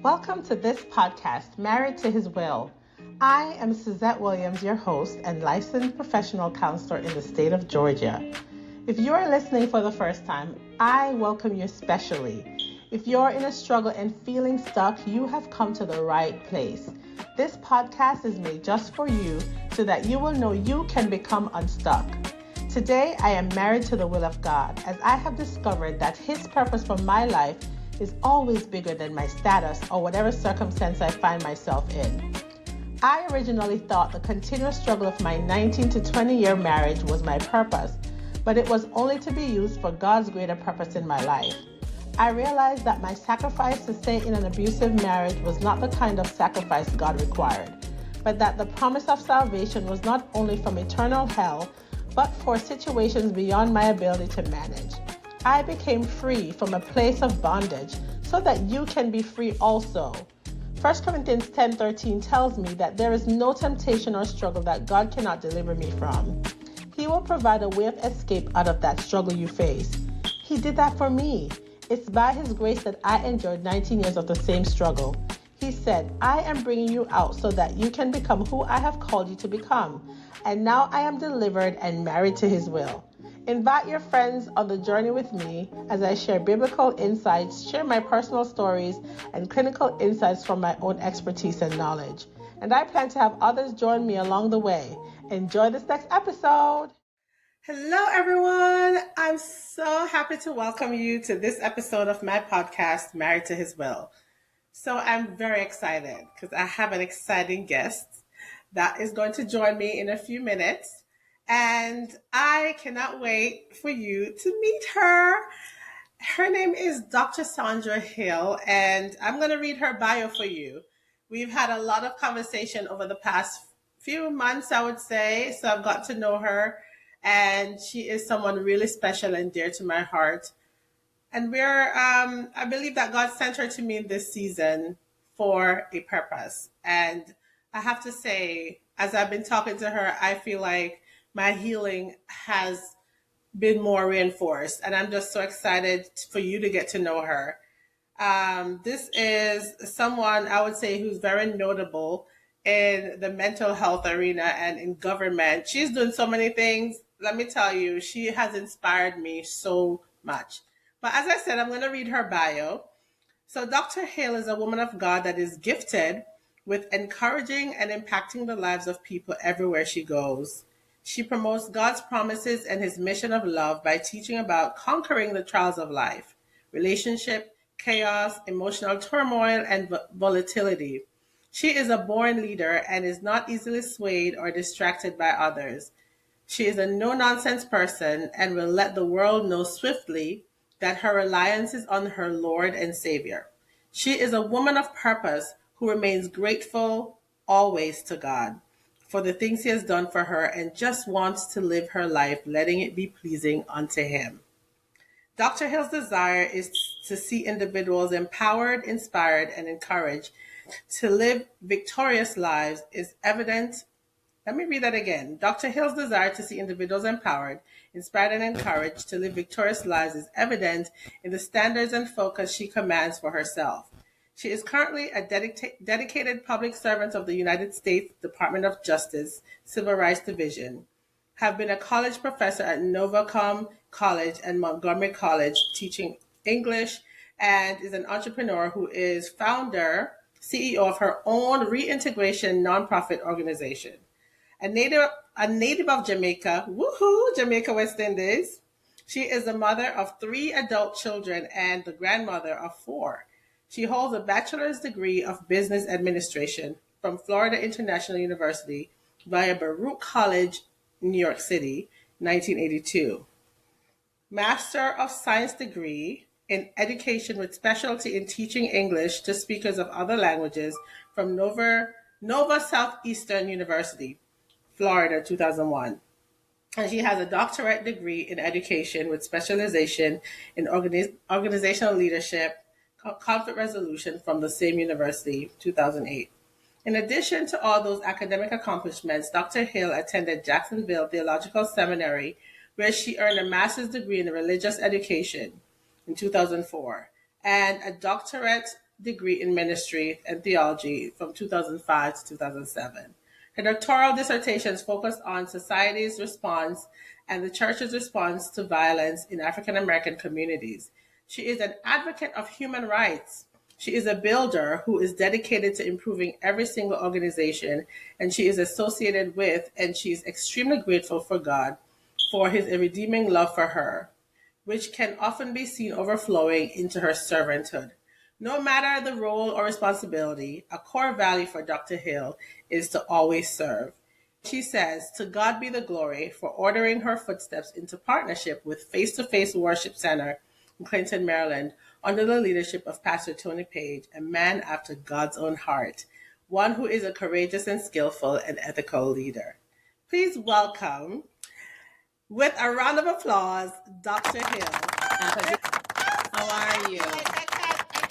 Welcome to this podcast, Married to His Will. I am Suzette Williams, your host and licensed professional counselor in the state of Georgia. If you are listening for the first time, I welcome you especially. If you're in a struggle and feeling stuck, you have come to the right place. This podcast is made just for you so that you will know you can become unstuck. Today, I am married to the will of God, as I have discovered that His purpose for my life is always bigger than my status or whatever circumstance I find myself in. I originally thought the continuous struggle of my 19 to 20-year marriage was my purpose, but it was only to be used for God's greater purpose in my life. I realized that my sacrifice to stay in an abusive marriage was not the kind of sacrifice God required, but that the promise of salvation was not only from eternal hell, but for situations beyond my ability to manage. I became free from a place of bondage so that you can be free also. 1 Corinthians 10:13 tells me that there is no temptation or struggle that God cannot deliver me from. He will provide a way of escape out of that struggle you face. He did that for me. It's by His grace that I endured 19 years of the same struggle. He said, I am bringing you out so that you can become who I have called you to become. And now I am delivered and married to His will. Invite your friends on the journey with me as I share biblical insights, share my personal stories, and clinical insights from my own expertise and knowledge. And I plan to have others join me along the way. Enjoy this next episode. Hello, everyone. I'm so happy to welcome you to this episode of my podcast, Married to His Will. So I'm very excited because I have an exciting guest that is going to join me in a few minutes. And I cannot wait for you to meet her. Her name is Dr. Sandra Hill, and I'm going to read her bio for you. We've had a lot of conversation over the past few months, I would say, so I've got to know her, and she is someone really special and dear to my heart. And I believe that God sent her to me in this season for a purpose. And I have to say, as I've been talking to her, I feel like my healing has been more reinforced. And I'm just so excited for you to get to know her. This is someone I would say who's very notable in the mental health arena and in government. She's doing so many things. Let me tell you, she has inspired me so much. But as I said, I'm going to read her bio. So Dr. Hill is a woman of God that is gifted with encouraging and impacting the lives of people everywhere she goes. She promotes God's promises and His mission of love by teaching about conquering the trials of life, relationship, chaos, emotional turmoil, and volatility. She is a born leader and is not easily swayed or distracted by others. She is a no-nonsense person and will let the world know swiftly that her reliance is on her Lord and Savior. She is a woman of purpose who remains grateful always to God for the things He has done for her and just wants to live her life letting it be pleasing unto Him. Dr. Hill's desire is to see individuals empowered, inspired, and encouraged to live victorious lives is evident. Let me read that again. Dr. Hill's desire to see individuals empowered, inspired, and encouraged to live victorious lives is evident in the standards and focus she commands for herself. She is currently a dedicated public servant of the United States Department of Justice, Civil Rights Division, have been a college professor at Novacom College and Montgomery College teaching English, and is an entrepreneur who is founder, CEO of her own reintegration nonprofit organization. A native of Jamaica, woohoo, Jamaica, West Indies. She is the mother of 3 adult children and the grandmother of 4. She holds a bachelor's degree of business administration from Florida International University via Baruch College, New York City, 1982. Master of Science degree in education with specialty in teaching English to speakers of other languages from Nova Southeastern University, Florida, 2001. And she has a doctorate degree in education with specialization in organizational leadership, conflict resolution from the same university, 2008. In addition to all those academic accomplishments, Dr. Hill attended Jacksonville Theological Seminary, where she earned a master's degree in religious education in 2004 and a doctorate degree in ministry and theology from 2005 to 2007. Her doctoral dissertations focused on society's response and the church's response to violence in African American communities. She is an advocate of human rights. She is a builder who is dedicated to improving every single organization, and she is associated with, and she is extremely grateful for God for his redeeming love for her, which can often be seen overflowing into her servanthood. No matter the role or responsibility, a core value for Dr. Hill is to always serve. She says, "To God be the glory for ordering her footsteps into partnership with Face2Face Worship Center in Clinton, Maryland, under the leadership of Pastor Tony Page, a man after God's own heart, one who is a courageous and skillful and ethical leader." Please welcome, with a round of applause, Dr. Hill. How are you? I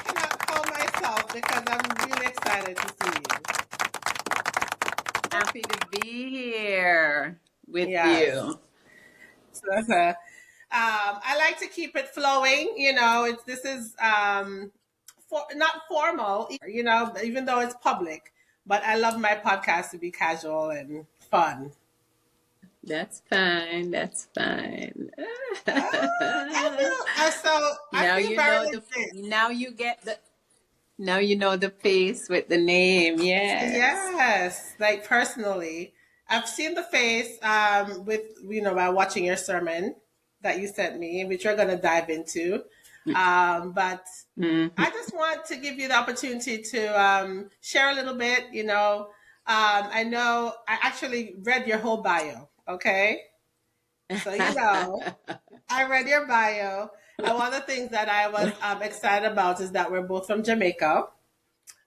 cannot call myself because I'm really excited to see you. Happy to be here with Yes. you. So, I like to keep it flowing. This is not formal, even though it's public. But I love my podcast to be casual and fun. That's fine. That's fine. I feel very legit. Now you know the face with the name. Yes. Yes, like personally, I've seen the face by watching your sermon that you sent me, which we're going to dive into. But I just want to give you the opportunity to share a little bit. I know I actually read your whole bio. Okay, so I read your bio, and one of the things that I was excited about is that we're both from Jamaica.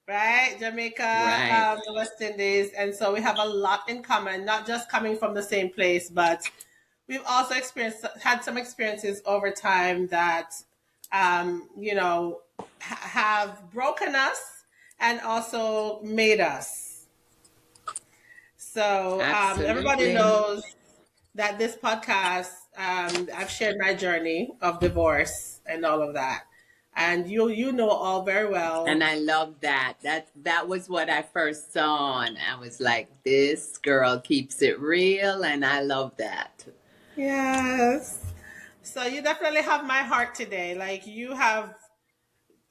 Right, Jamaica, Right. the West Indies, and so we have a lot in common. Not just coming from the same place, but we've also had some experiences over time that, have broken us and also made us. So everybody Absolutely. knows that this podcast, I've shared my journey of divorce and all of that. And you know all very well. And I love that. That was what I first saw, and I was like, this girl keeps it real, and I love that. Yes. So you definitely have my heart today. Like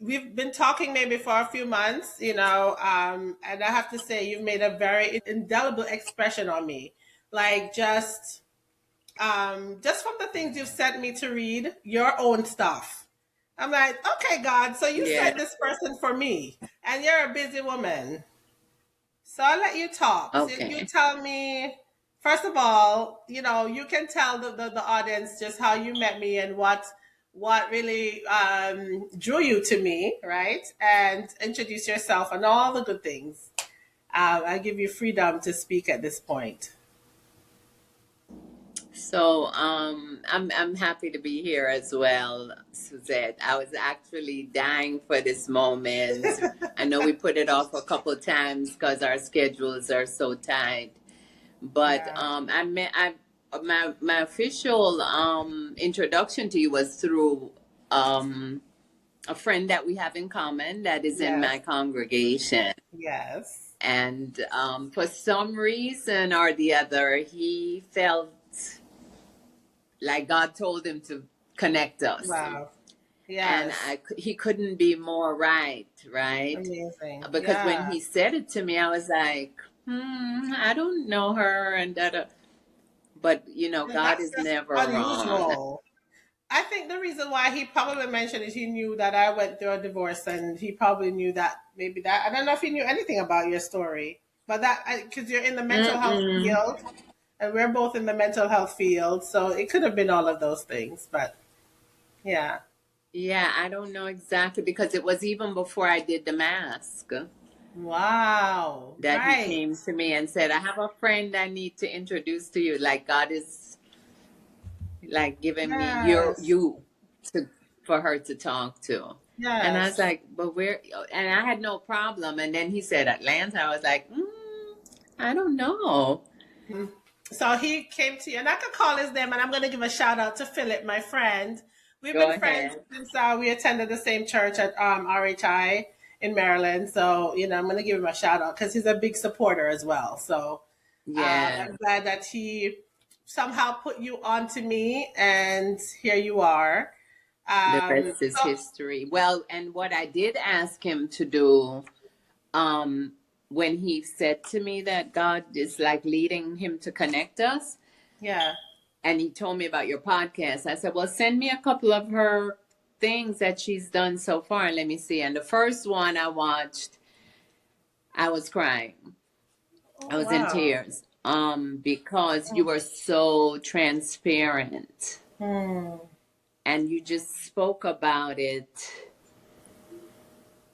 we've been talking maybe for a few months, and I have to say you've made a very indelible expression on me. Like just from the things you've sent me to read, your own stuff. I'm like, okay, God, so you sent this person for me, and you're a busy woman. So I'll let you talk. Okay. So you tell me, first of all, you can tell the audience just how you met me and what really drew you to me, right? And introduce yourself and all the good things. I give you freedom to speak at this point. So I'm happy to be here as well, Suzette. I was actually dying for this moment. I know we put it off a couple of times because our schedules are so tight. But Yeah. my official introduction to you was through a friend that we have in common that is in my Yes. congregation. Yes. And for some reason or the other, he felt like God told him to connect us. Wow. And Yes. he couldn't be more right? Amazing. Because when Yeah. he said it to me, I was like, I don't know her, and that. But God That's is just never wrong. unusual. I think the reason why he probably mentioned is he knew that I went through a divorce, and he probably knew that maybe that I don't know if he knew anything about your story, but that because you're in the mental health field, and we're both in the mental health field, so it could have been all of those things. But yeah, Yeah, I don't know exactly because it was even before I did the mask wow, that he right, came to me and said, "I have a friend I need to introduce to you." Like God is like giving me yes, you for her to talk to. And I was yes. like, but where? And I had no problem. And then he said Atlanta. I was like, I don't know. So he came to you, and I could call his name, and I'm going to give a shout out to Philip, my friend. We've Go been friends ahead. since we attended the same church at RHI, in Maryland. So, I'm going to give him a shout out because he's a big supporter as well. So Yeah. I'm glad that he somehow put you on to me, and here you are. The rest is So history. Well, and what I did ask him to do, um, when he said to me that God is like leading him to connect us, yeah, and he told me about your podcast, I said, well, send me a couple of her things that she's done so far and let me see. And the first one I watched, I was crying. I oh was in wow, tears. Because you were so transparent hmm. and you just spoke about it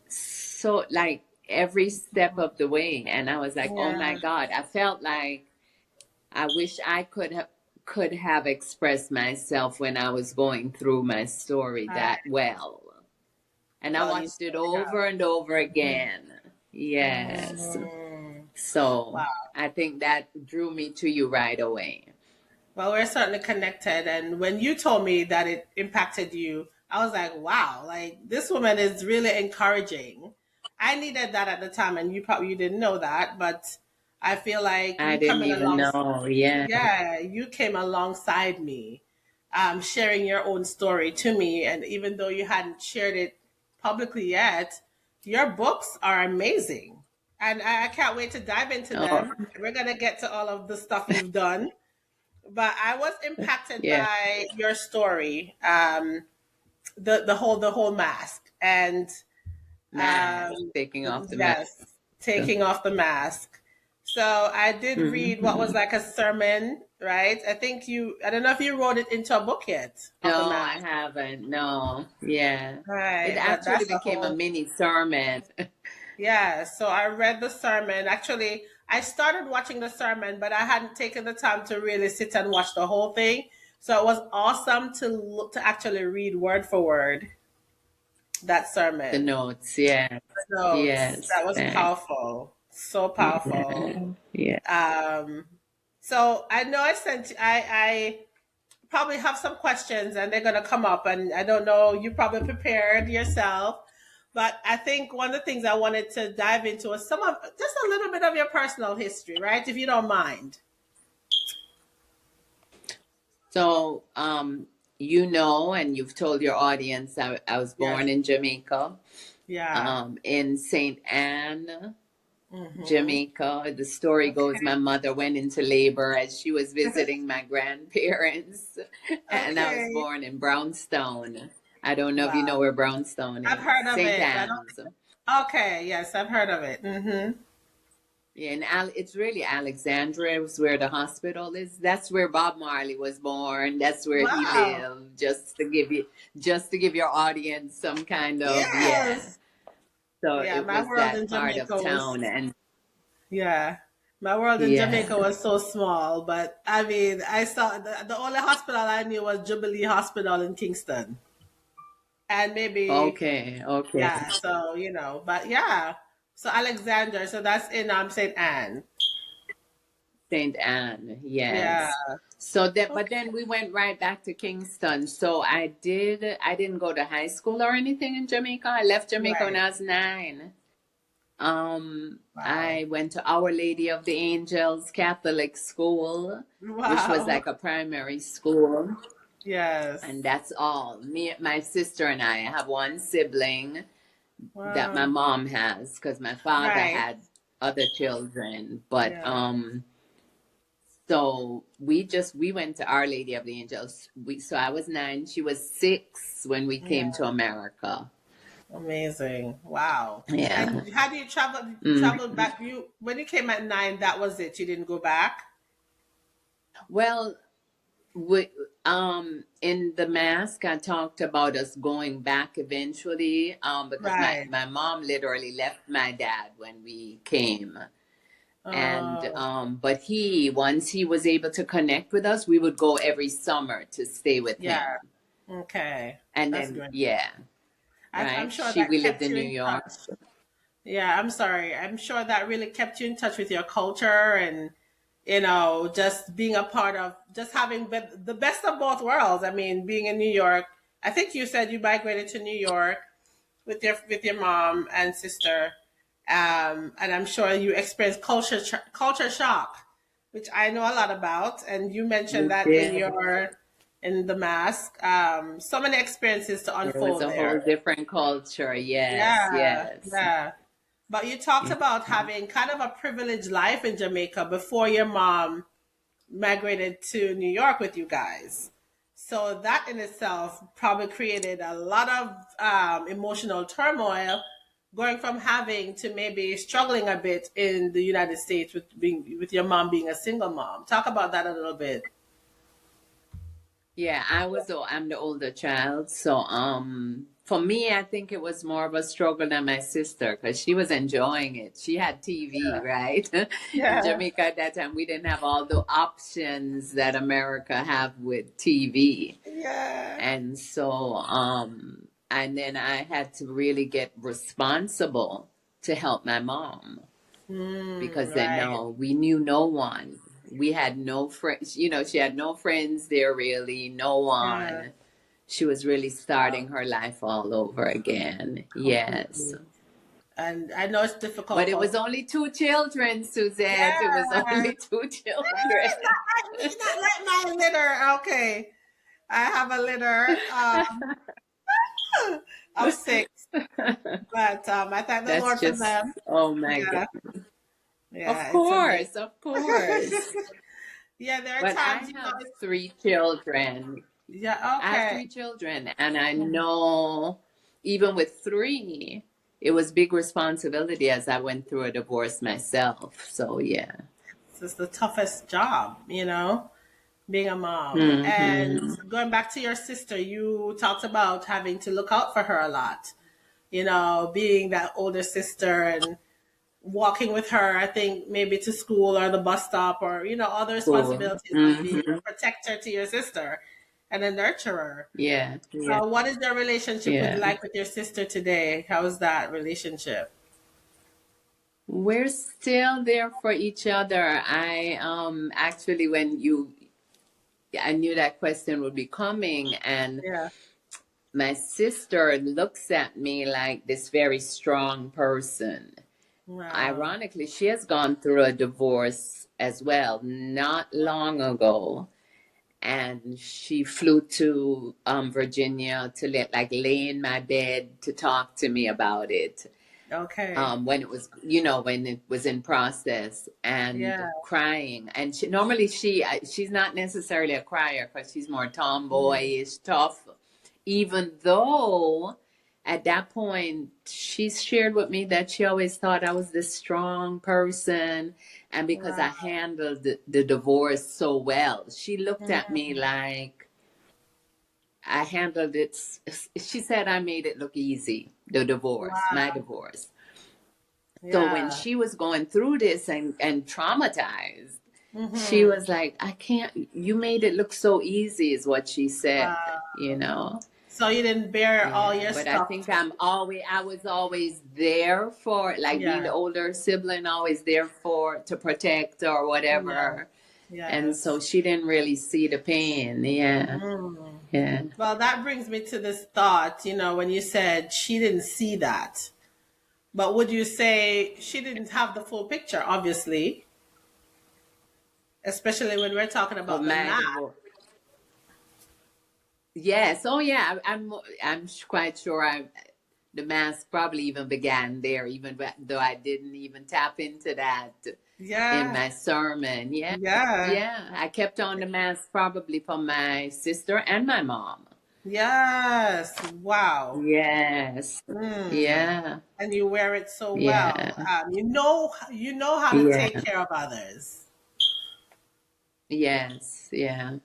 so like every step of the way. And I was like, oh my Yeah, God, I felt like I wish I could have expressed myself when I was going through my story I, that well. And I well, you watched it certainly have. over and over Mhm. again. Yes. Mm. So Wow. I think that drew me to you right away. Well, we're certainly connected. And when you told me that it impacted you, I was like, wow, like this woman is really encouraging. I needed that at the time, and you didn't know that, but I feel like I you didn't coming even along, know. Yeah. yeah, you came alongside me, sharing your own story to me. And even though you hadn't shared it publicly yet, your books are amazing. And I can't wait to dive into Oh, them. We're going to get to all of the stuff you've done, but I was impacted yeah. by your story, the whole mask, and Mask, taking off the mask. yes, taking off the mask. So I did read what was Hmm. like a sermon, right? I don't know if you wrote it into a book yet of the No, mask, I haven't. No. Yeah. It right? But actually that's a became a whole, mini sermon. yeah. So I read the sermon. Actually, I started watching the sermon, but I hadn't taken the time to really sit and watch the whole thing. So it was awesome to actually read word for word that The sermon. notes. Yes. Notes. Yes. That was Thanks. powerful. So powerful. Yeah. Yeah. Um, so I know I probably have some questions and they're gonna come up, and I don't know, you probably prepared yourself. But I think one of the things I wanted to dive into was just a little bit of your personal history, right? If you don't mind. So, and you've told your audience, I was Yes. born in Jamaica, Yeah. in St. Anne, Mm-hmm. Jamaica. The story goes my mother went into labor as she was Okay. visiting my grandparents, and I was Okay. born in Brownstone. I don't know if you Wow. know where Brownstone I've is. heard of St. it. I Anne's. don't. Okay. Yes, I've heard of it. Mm-hmm. Yeah, and it's really Alexandria is where the hospital is. That's where Bob Marley was born. That's where he Wow. lived. Just to give your audience some kind of, yeah. Yes. So Yeah. it My was world in that part of Jamaica was. town, and Yeah. My world in yeah. Jamaica was so small, but I mean, I saw the only hospital I knew was Jubilee Hospital in Kingston. And maybe, Okay, okay. yeah, so, but yeah. So Alexander, so that's in St. Anne. St. Anne, Yeah. yes. So that, but Okay. then we went right back to Kingston. So I didn't go to high school or anything in Jamaica. I left Jamaica when Right. I was 9. Wow. I went to Our Lady of the Angels Catholic School, which was Wow. like a primary school, Yes. and that's all. Me, my sister, and I have one sibling that my Wow. mom has because my father Right. had other children. But Yeah. so we went to Our Lady of the Angels. So I was 9, she was 6 when we came Yeah. to America. Amazing. Wow. Yeah. And how do you travel? Mm. Travel back? When you came at 9, that was it. You didn't go back. Well, we, in the mask, I talked about us going back eventually, because my, Right. my mom literally left my dad when we came. And, Oh, but once he was able to connect with us, we would go every summer to stay with yeah. him. Okay. And That's then, great. yeah, I'm right. sure that We lived kept in you New in York. touch. Yeah, I'm sorry. I'm sure that really kept you in touch with your culture, and, just being a part of, just having the best of both worlds. I mean, being in New York, I think you said you migrated to New York, with your mom and sister, and I'm sure you experienced culture shock, which I know a lot about. And you mentioned We that did. in the mask. So many experiences to It was unfold a whole there. different culture. Yes, Yeah, yes. yeah. But you talked about Mhm. having kind of a privileged life in Jamaica before your mom migrated to New York with you guys. So that in itself probably created a lot of emotional turmoil, going from having to maybe struggling a bit in the United States with your mom being a single mom. Talk about that a little bit. Yeah, I'm the older child, so for me I think it was more of a struggle than my sister because she was enjoying it. She had TV, right? In Yeah, Jamaica at that time we didn't have all the options that America have with TV. yeah, And so and then I had to really get responsible to help my mom because then right. no, we knew no one. We had no friends, she had no friends there really, no Yeah, one. She was really wow, starting her life all over again. Yes. completely. And I know it's But difficult it for. was only two children, Suzette. It was Yeah, only two children. not like my litter. Okay, I have a litter of six, but I thank the That's Lord for just, them. oh my Yeah, God. Of yeah, it's amazing. course, of course. Yeah, there are But I times, have three children. yeah, I have okay. three children, and I know even with three, it was big responsibility as I went through a divorce myself. So yeah. This is the toughest job, being a mom. And Hmm. going back to your sister, you talked about having to look out for her a lot, being that older sister and walking with her, I think maybe to school or the bus stop or, all the Cool. responsibilities of being Hmm. a protector to your sister and a nurturer. Yeah. Yeah. What is your relationship Yeah. with your sister today? How is that relationship? We're still there for each other. I actually when you I knew that question would be coming, and Yeah. my sister looks at me like this very strong person. Wow. Ironically, she has gone through a divorce as well not long ago, and she flew to Virginia to lay in my bed to talk to me about it Okay. when it was when it was in process and Yeah. crying. And normally she's not necessarily a crier because she's more Mm. tomboyish, tough, even though at that point she's shared with me that she always thought I was this strong person, and because I Wow. handled the divorce so well, she looked at Mm. me like I handled it. She said I made it look easy, the divorce, my Wow. divorce. So when Yeah. she was going through this and traumatized, she Mm-hmm. was like, I can't, you made it look so easy, is what she Wow. said. So you didn't bear all Yeah. your But I stuff. think I was always there for, like being Yeah. the older sibling, always there to protect or Yeah. whatever. And so Yes. she didn't really see the pain. Yeah. Mm. Yeah. Well, that brings me to this thought, when you said she didn't see that. But would you say she didn't have the full picture, obviously, especially when we're talking Of about the my math? divorce. Yes. Oh, yeah. I'm quite sure the mask probably even began there, even though I didn't even tap into that in Yeah. my sermon. Yeah. Yeah. Yeah. I kept on the mask probably for my sister and my mom. Yes. Wow. Yes. Mm. Yeah. And you wear it so well. Yeah. You know how to take Yeah. care of others. Yes. Yeah.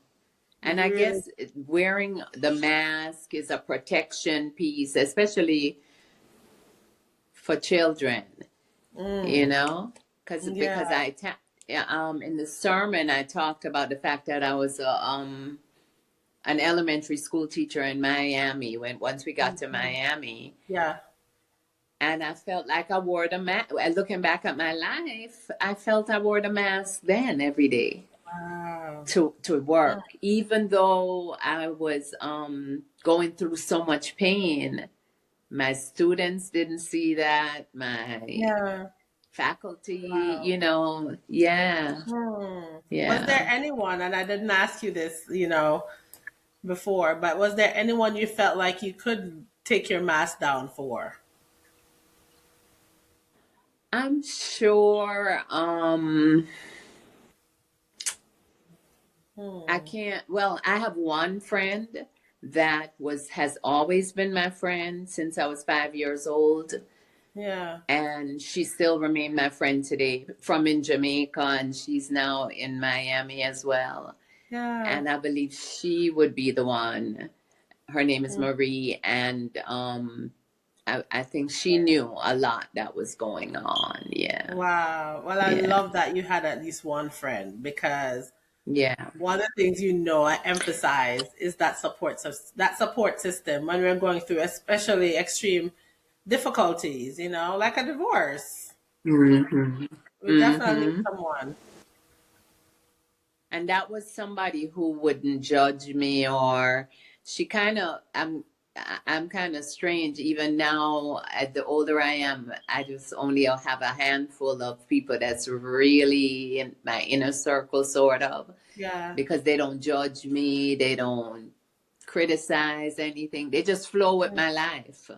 And I You really. guess wearing the mask is a protection piece, especially for children, you Mm. know, Yeah. because yeah, in the sermon I talked about the fact that I was an elementary school teacher in Miami once we got to Mhm. Miami, Yeah. and I felt like I wore the mask. Looking back at my life, I felt I wore the mask then every day Wow. to work, even though I was going through so much pain. My students didn't see that. My Yeah. faculty, Wow. yeah, Was there yeah. anyone, and I didn't ask you this, before, but was there anyone you felt like you could take your mask down for? I'm sure. I Hmm. can't. Well, I have one friend that has always been my friend since I was 5 years old, Yeah. and she still remained my friend today. From in Jamaica, and she's now in Miami as well. Yeah. And I believe she would be the one. Her name is Mm. Marie, and I think she knew a lot that was going on. Yeah, Wow. Well, I yeah, love that you had at least one friend, because yeah. one of the things I emphasize is that support system when we're going through especially extreme difficulties, like a divorce. Mm-hmm. We definitely need Mm-hmm. someone. And that was somebody who wouldn't judge me, or she kind of I'm kind of strange even now. As the older I am, I just only have a handful of people that's really in my inner circle, sort of, Yeah. because they don't judge me, they don't criticize anything, they just flow with Mm. my life. I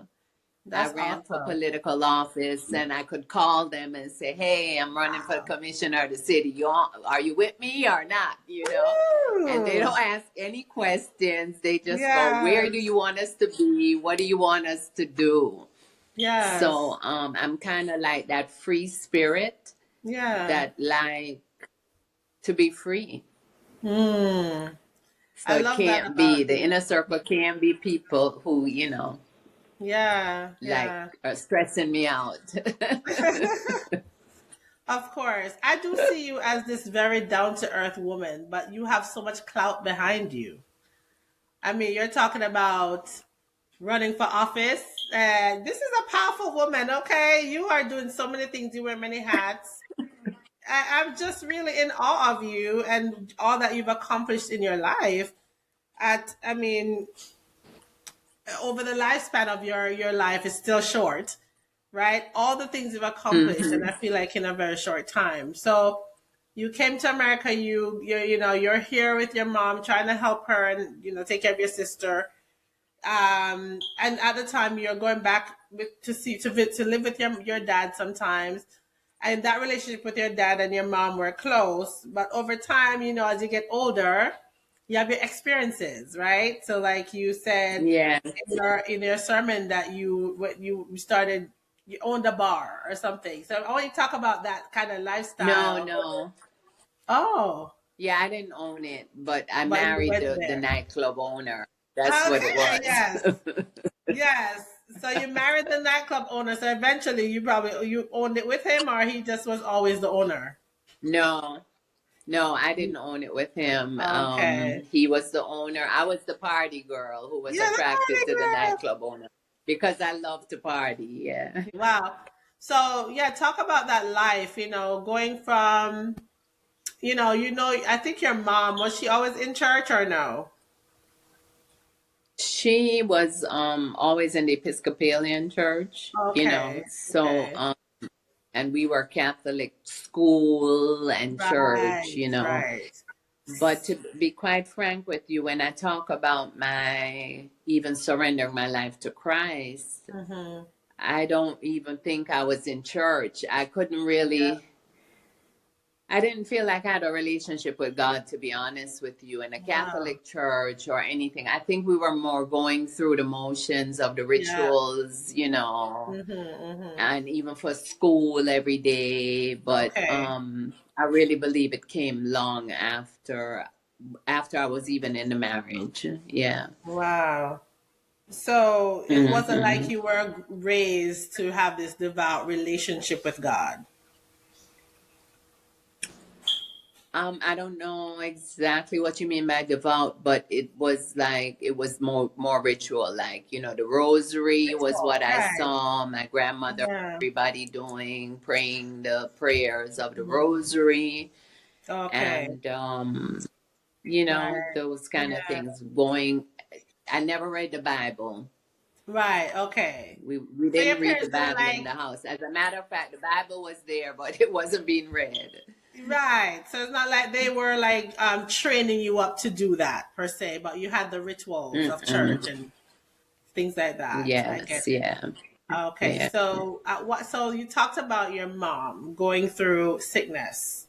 That's ran for awesome. political office, and I could call them and say, "Hey, I'm running for commissioner of the city. Are you with me or not?" And they Woo! don't ask any questions. They just go, "Where do Yes. you want us to be? What do you want us to do?" Yes. So I'm kind of like that free spirit Yeah. that like to be free. Hmm. So I it love that can't be about the you. inner circle. Can't be people who Yeah. like Yeah. are stressing me out. Of course. I do see you as this very down to earth woman, but you have so much clout behind you. I mean, you're talking about running for office, and this is a powerful woman, okay? You are doing so many things, you wear many hats. I'm just really in awe of you and all that you've accomplished in your life. I mean, over the lifespan of your life is still short, right? All the things you've accomplished, and Hmm. I feel like in a very short time. So you came to America. You're here with your mom, trying to help her and take care of your sister. And at the time, you're going back to live with your dad sometimes. And that relationship with your dad and your mom were close, but over time, as you get older, you have your experiences, right? So, like you said Yeah. in your sermon, that you started, you owned a bar or something. So I want you to talk about that kind of No, lifestyle. no. Oh, Yeah, I didn't own it, but I but you married went the there. nightclub owner. That's what it Okay, was. yes, yes. So you married the nightclub owner. So eventually, you owned it with him, or he just was always the owner. No, no, I didn't own it with him. Okay. He was the owner. I was the party girl who was Yeah, the attracted party to the girl. nightclub owner because I love to party. Yeah. Wow. So yeah, talk about that life. Going from I think your mom, was she always in church or no? She was always in the Episcopalian church, Okay. so Okay. and we were Catholic school and church, Right. Right. But to be quite frank with you, when I talk about my even surrendering my life to Christ, Mm-hmm. I don't even think I was in church. Yeah. I didn't feel like I had a relationship with God, to be honest with you, in a Wow. Catholic church or anything. I think we were more going through the motions of the Yeah. rituals, Mm-hmm. Mm-hmm. and even for school every day. But Okay. I really believe it came long after I was even in the marriage. Yeah. Wow. So it wasn't like Hmm. you were raised to have this devout relationship with God. I don't know exactly what you mean by devout, but it was more ritual. Like, the rosary was what Ritual. I Right. saw my grandmother, Yeah. everybody doing, praying the prayers of the Mhm. rosary, Okay. and Right. those kind of Yeah. things going. I never read the Bible. Right. Okay. We So your didn't read the parents didn't Bible in like. the house. As a matter of fact, the Bible was there, but it wasn't being read. Right. So it's not like they were like training you up to do that per se, but you had the rituals of church Mm-mm. and things like that. I get Yes, it. yeah, Okay. yeah. So what? So you talked about your mom going through sickness,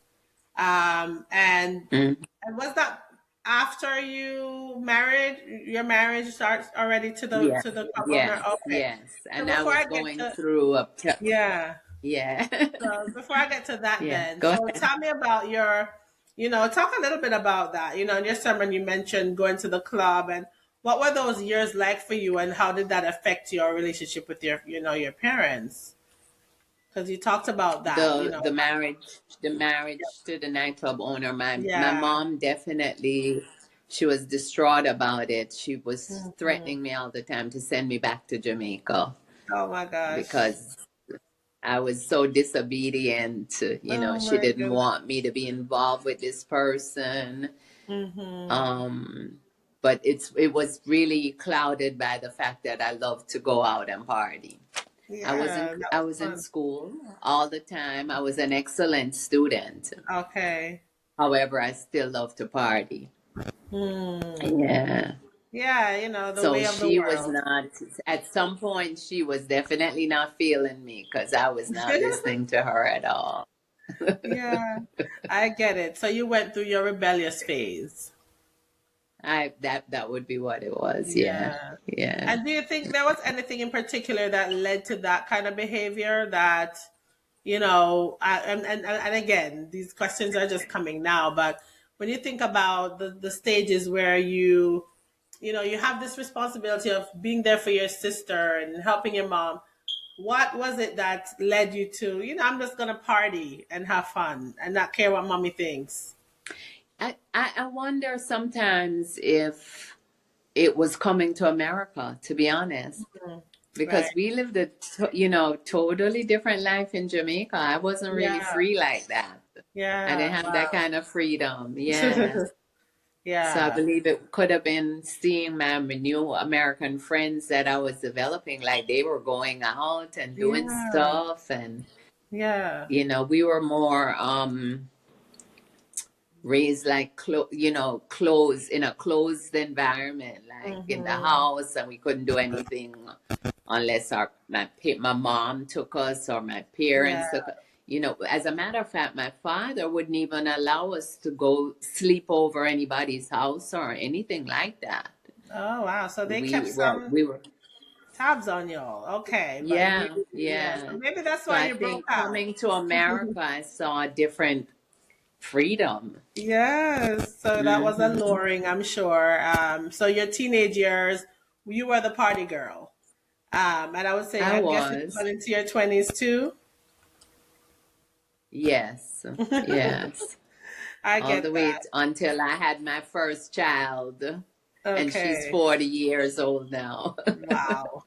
um, and Mm. and was that after you married? Your marriage starts already Yeah, to the cup owner. yes, Okay. yes. So And I before was I get going to through yeah. yeah. So before I get to that, Yeah, then, go so ahead. tell me about talk a little bit about that. In your sermon, you mentioned going to the club, and what were those years like for you, and how did that affect your relationship with your parents? Because you talked about that, The marriage to the nightclub owner, my yeah. mom definitely, she was distraught about it. She was Mhm. threatening me all the time to send me back to Jamaica Oh my gosh. because I was so disobedient. Oh She my didn't goodness. want me to be involved with this person. Hmm. Um, but it was really clouded by the fact that I loved to go out and party. Yeah, that I was was in fun. school all the time. I was an excellent student. Okay. However, I still love to party. Hmm. Yeah. Yeah, the So way of the she was world. not, at some point, she was definitely not feeling me because I was not listening to her at all. Yeah, I get it. So you went through your rebellious phase. That would be what it was. Yeah. Yeah. Yeah. And do you think there was anything in particular that led to that kind of behavior that, and again, these questions are just coming now, but when you think about the stages where you have this responsibility of being there for your sister and helping your mom, what was it that led you to, I'm just going to party and have fun and not care what mommy thinks? I wonder sometimes if it was coming to America, to be honest, Mhm. Right. because we lived a totally different life in Jamaica. I wasn't really Yeah. free like that. I didn't Yeah. have that Wow. kind of freedom. Yeah. So I Yeah. believe it could have been seeing my new American friends that I was developing, like they were going out and doing Yeah. stuff, and Yeah. we were more raised like closed in a closed environment, like in the Hmm. house, and we couldn't do anything unless my mom took us or my Yeah. parents took us. As a matter of fact, my father wouldn't even allow us to go sleep over anybody's house or anything like that. Oh wow. So they kept We were some we were tabs on y'all. Okay, but you, Yeah, yeah. yeah. So maybe that's So why I you broke think out. coming to America, I saw a different freedom. Yes. So that was Hmm. alluring, I'm sure. So your teenage years, you were the party girl. And I would say, I I'm guessing was. going into your 20s too. Yes, yes. I All get the way that. until I had my first child, and she's Okay. 40 years old now. Wow.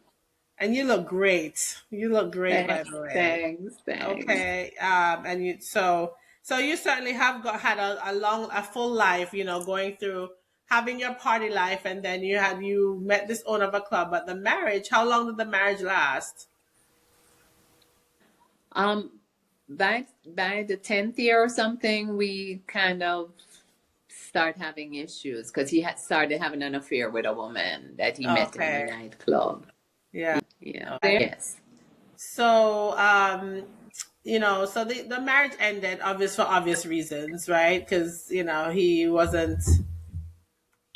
And you look great. You look great, by the way. Thanks, thanks. Okay. And so you certainly have had a full life, going through having your party life, and then you met this owner of a club. But the marriage, how long did the marriage last? Um, by the 10th year or something, we kind of start having issues because he had started having an affair with a woman that he met in a Okay. nightclub. Yeah. Yeah. Okay. Yes. So, so the marriage ended obvious for obvious reasons, right? Because, he wasn't.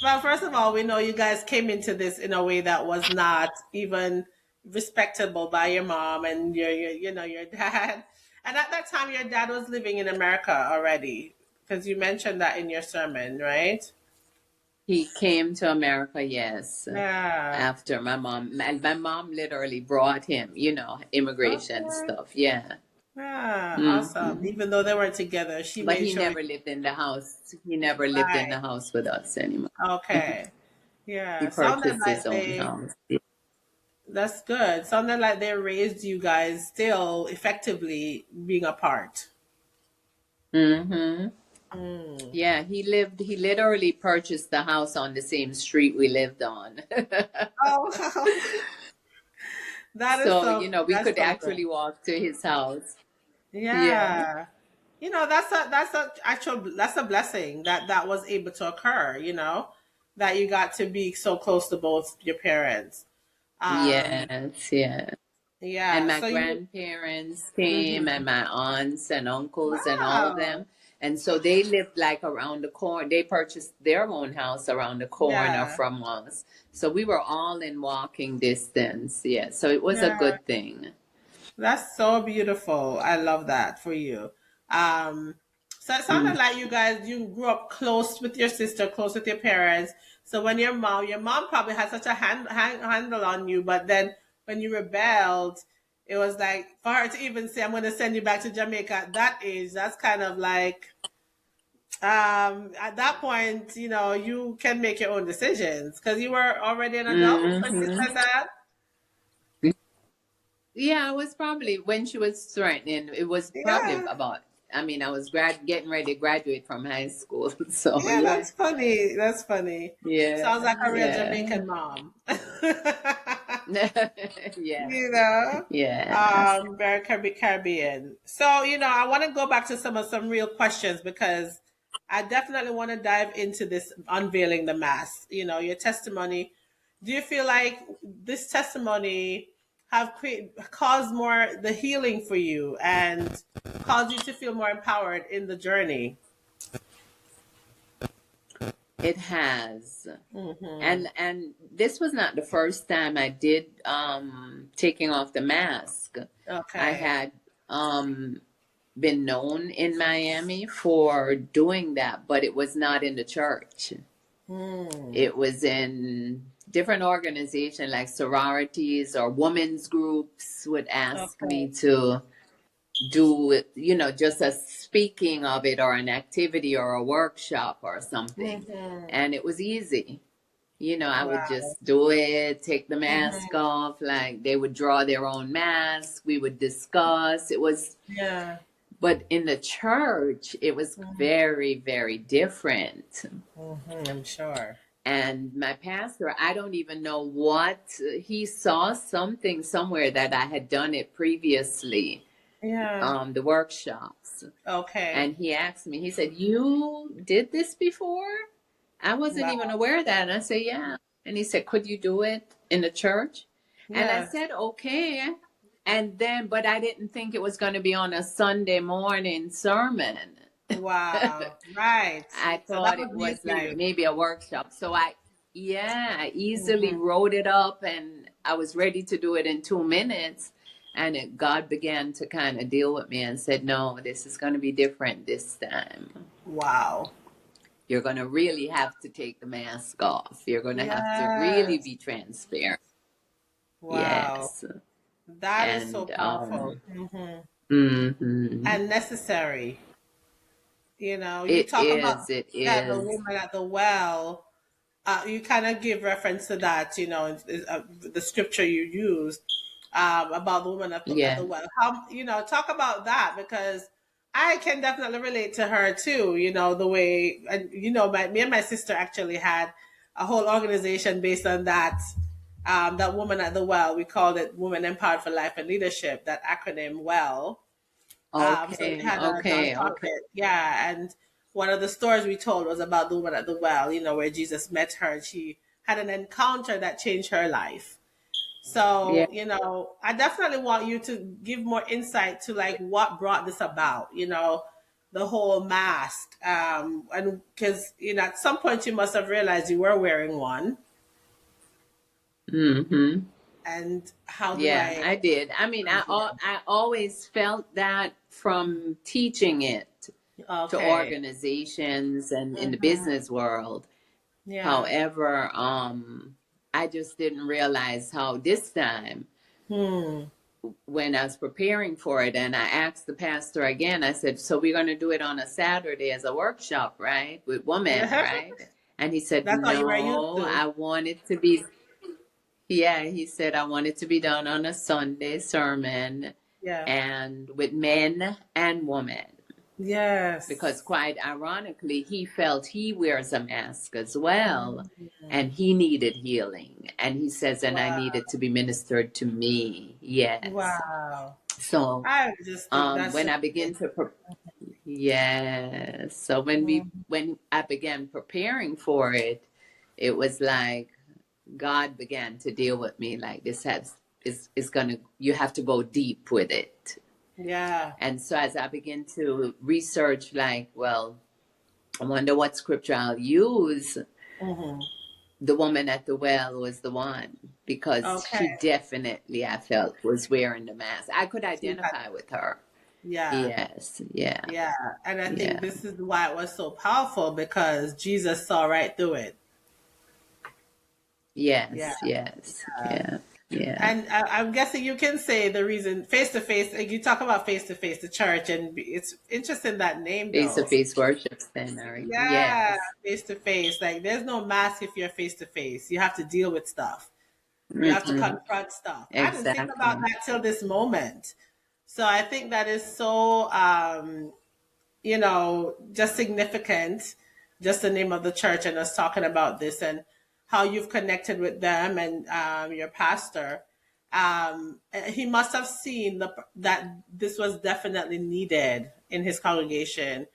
Well, first of all, we know you guys came into this in a way that was not even respectable by your mom and your dad. And at that time, your dad was living in America already, because you mentioned that in your sermon, right? He came to America, yes, Yeah. after my mom literally brought him, immigration Okay. stuff. Yeah. Yeah. Awesome. Hmm. Even though they weren't together, she But made he sure. never lived in the house. He never lived in Right. the house with us anymore. Okay. He Yeah. Sounded purchased like his own house. that's good. Sounded like they raised you guys still effectively being apart. Hmm. Mm. Yeah, he literally purchased the house on the same street we lived on. Oh, That is So, so, we that's could so good. actually walk to his house. Yeah. Yeah. That's a blessing that was able to occur, that you got to be so close to both your parents. Um, Yes, yes. And yeah. my So grandparents came, mhm. and my aunts and uncles and all of Wow. them. And so they lived like around the corner. They purchased their own house around the corner Yeah. from us. So we were all in walking distance. Yeah. So it was a Yeah. good thing. That's so beautiful. I love that for you. Um, so it sounded Mm. like you grew up close with your sister, close with your parents. So when your mom probably had such a handle on you, but then when you rebelled, it was like for her to even say, "I'm going to send you back to Jamaica." At that age, that's kind of like at that point, you can make your own decisions because you were already an adult when she Hmm. said that. Yeah, it was probably when she was threatening. It was probably Yeah. about, I was getting ready to graduate from high school. So, Yeah, yeah. that's funny. That's funny. Yeah. Sounds like a real Yeah. Jamaican mom. Yeah. you know, Yes. very Caribbean. So, I want to go back to some real questions because I definitely want to dive into this unveiling the mask. Your testimony. Do you feel like this testimony have caused more the healing for you and caused you to feel more empowered in the journey? It has. Mm-hmm. And this was not the first time I did taking off the mask. I Okay. had been known in Miami for doing that, but it was not in the church. Hmm. It was in different organizations like sororities or women's groups would ask Okay. me to do it, just a speaking of it or an activity or a workshop or something. Mm-hmm. And it was easy. I would Wow. just do it, take the mask Mm-hmm. off, like they would draw their own mask, we would discuss. It was, Yeah. but in the church, it was very, very different. Mm-hmm. I'm sure. And my pastor, I don't even know what, he saw something somewhere that I had done it previously, Yeah. the workshops. Okay. And he asked me, he said, "You did this before?" I wasn't even Wow. aware of that. And I said, "Yeah." And he said, "Could you do it in the church?" And I Yes. said, "Okay." And then, but I didn't think it was going to be on a Sunday morning sermon. Wow. Right. I So that thought was it new was for like you. maybe a workshop. So yeah, I easily Mm-hmm. wrote it up and I was ready to do it in 2 minutes. And God began to kind of deal with me and said, "No, this is going to be different this time. Wow. You're going to really have to take the mask off. You're going to have to really Yes. be transparent." Wow. Yes. That is so And, powerful. Mm-hmm. mhm. And necessary. You It talk about, is, it yeah, the is. woman at the well. You kind of give reference to that, the scripture you used about the woman at Yeah. the well. How talk about that because I can definitely relate to her too. The way and me and my sister actually had a whole organization based on that. That woman at the well, we called it Women Empowered for Life and Leadership. That acronym WELL. So we Okay. had a Okay. Okay. nonprofit, yeah, and one of the stories we told was about the woman at the well, where Jesus met her and she had an encounter that changed her life. Yeah. So, I definitely want you to give more insight to like what brought this about, the whole mask. And because, at some point you must have realized you were wearing one. Mm-hmm. And how do Yeah, I I did. I always felt that from teaching it to Okay. organizations and in the Hmm. business world. Yeah. However, I just didn't realize how this time Hmm. when I was preparing for it, and I asked the pastor again, I said, "So we're going to do it on a Saturday as a workshop, right? With women, right?" And he said, That's all you were used "No, to. I want it to be," yeah, he said, "I want it to be done on a Sunday sermon Yeah. and with men and women." because Yes. quite ironically, he felt he wears a mask as well, and Mm. he needed healing. And he says, and I Wow. needed to be ministered to me. Yes. Wow. So I just think that's when just I begin to yes, so mm, when I began preparing for it, it was like God began to deal with me like this has is gonna, you have to go deep with it. yeah. And so as I begin to research, like, well, I wonder what scripture I'll use. Hmm. The woman at the well was the one, because Okay. she definitely, I felt, was wearing the mask. I could She had, identify with her. yeah. Yes, yeah, Yeah. And I think yeah. this is why it was so powerful because Jesus saw right through it. Yeah. Yes, yes, Yeah. yeah, yeah. And I'm guessing you can say the reason face to face, like you talk about face to face, the church, and it's interesting that name Face to though. face worship center. Yeah, Yes. face to face. Like there's no mask if you're face to face. You have to deal with stuff. You have to Hmm. confront stuff. I didn't think about Exactly. that till this moment. So I think that is so just significant, just the name of the church and us talking about this and how you've connected with them and your pastor. He must have seen that this was definitely needed in his congregation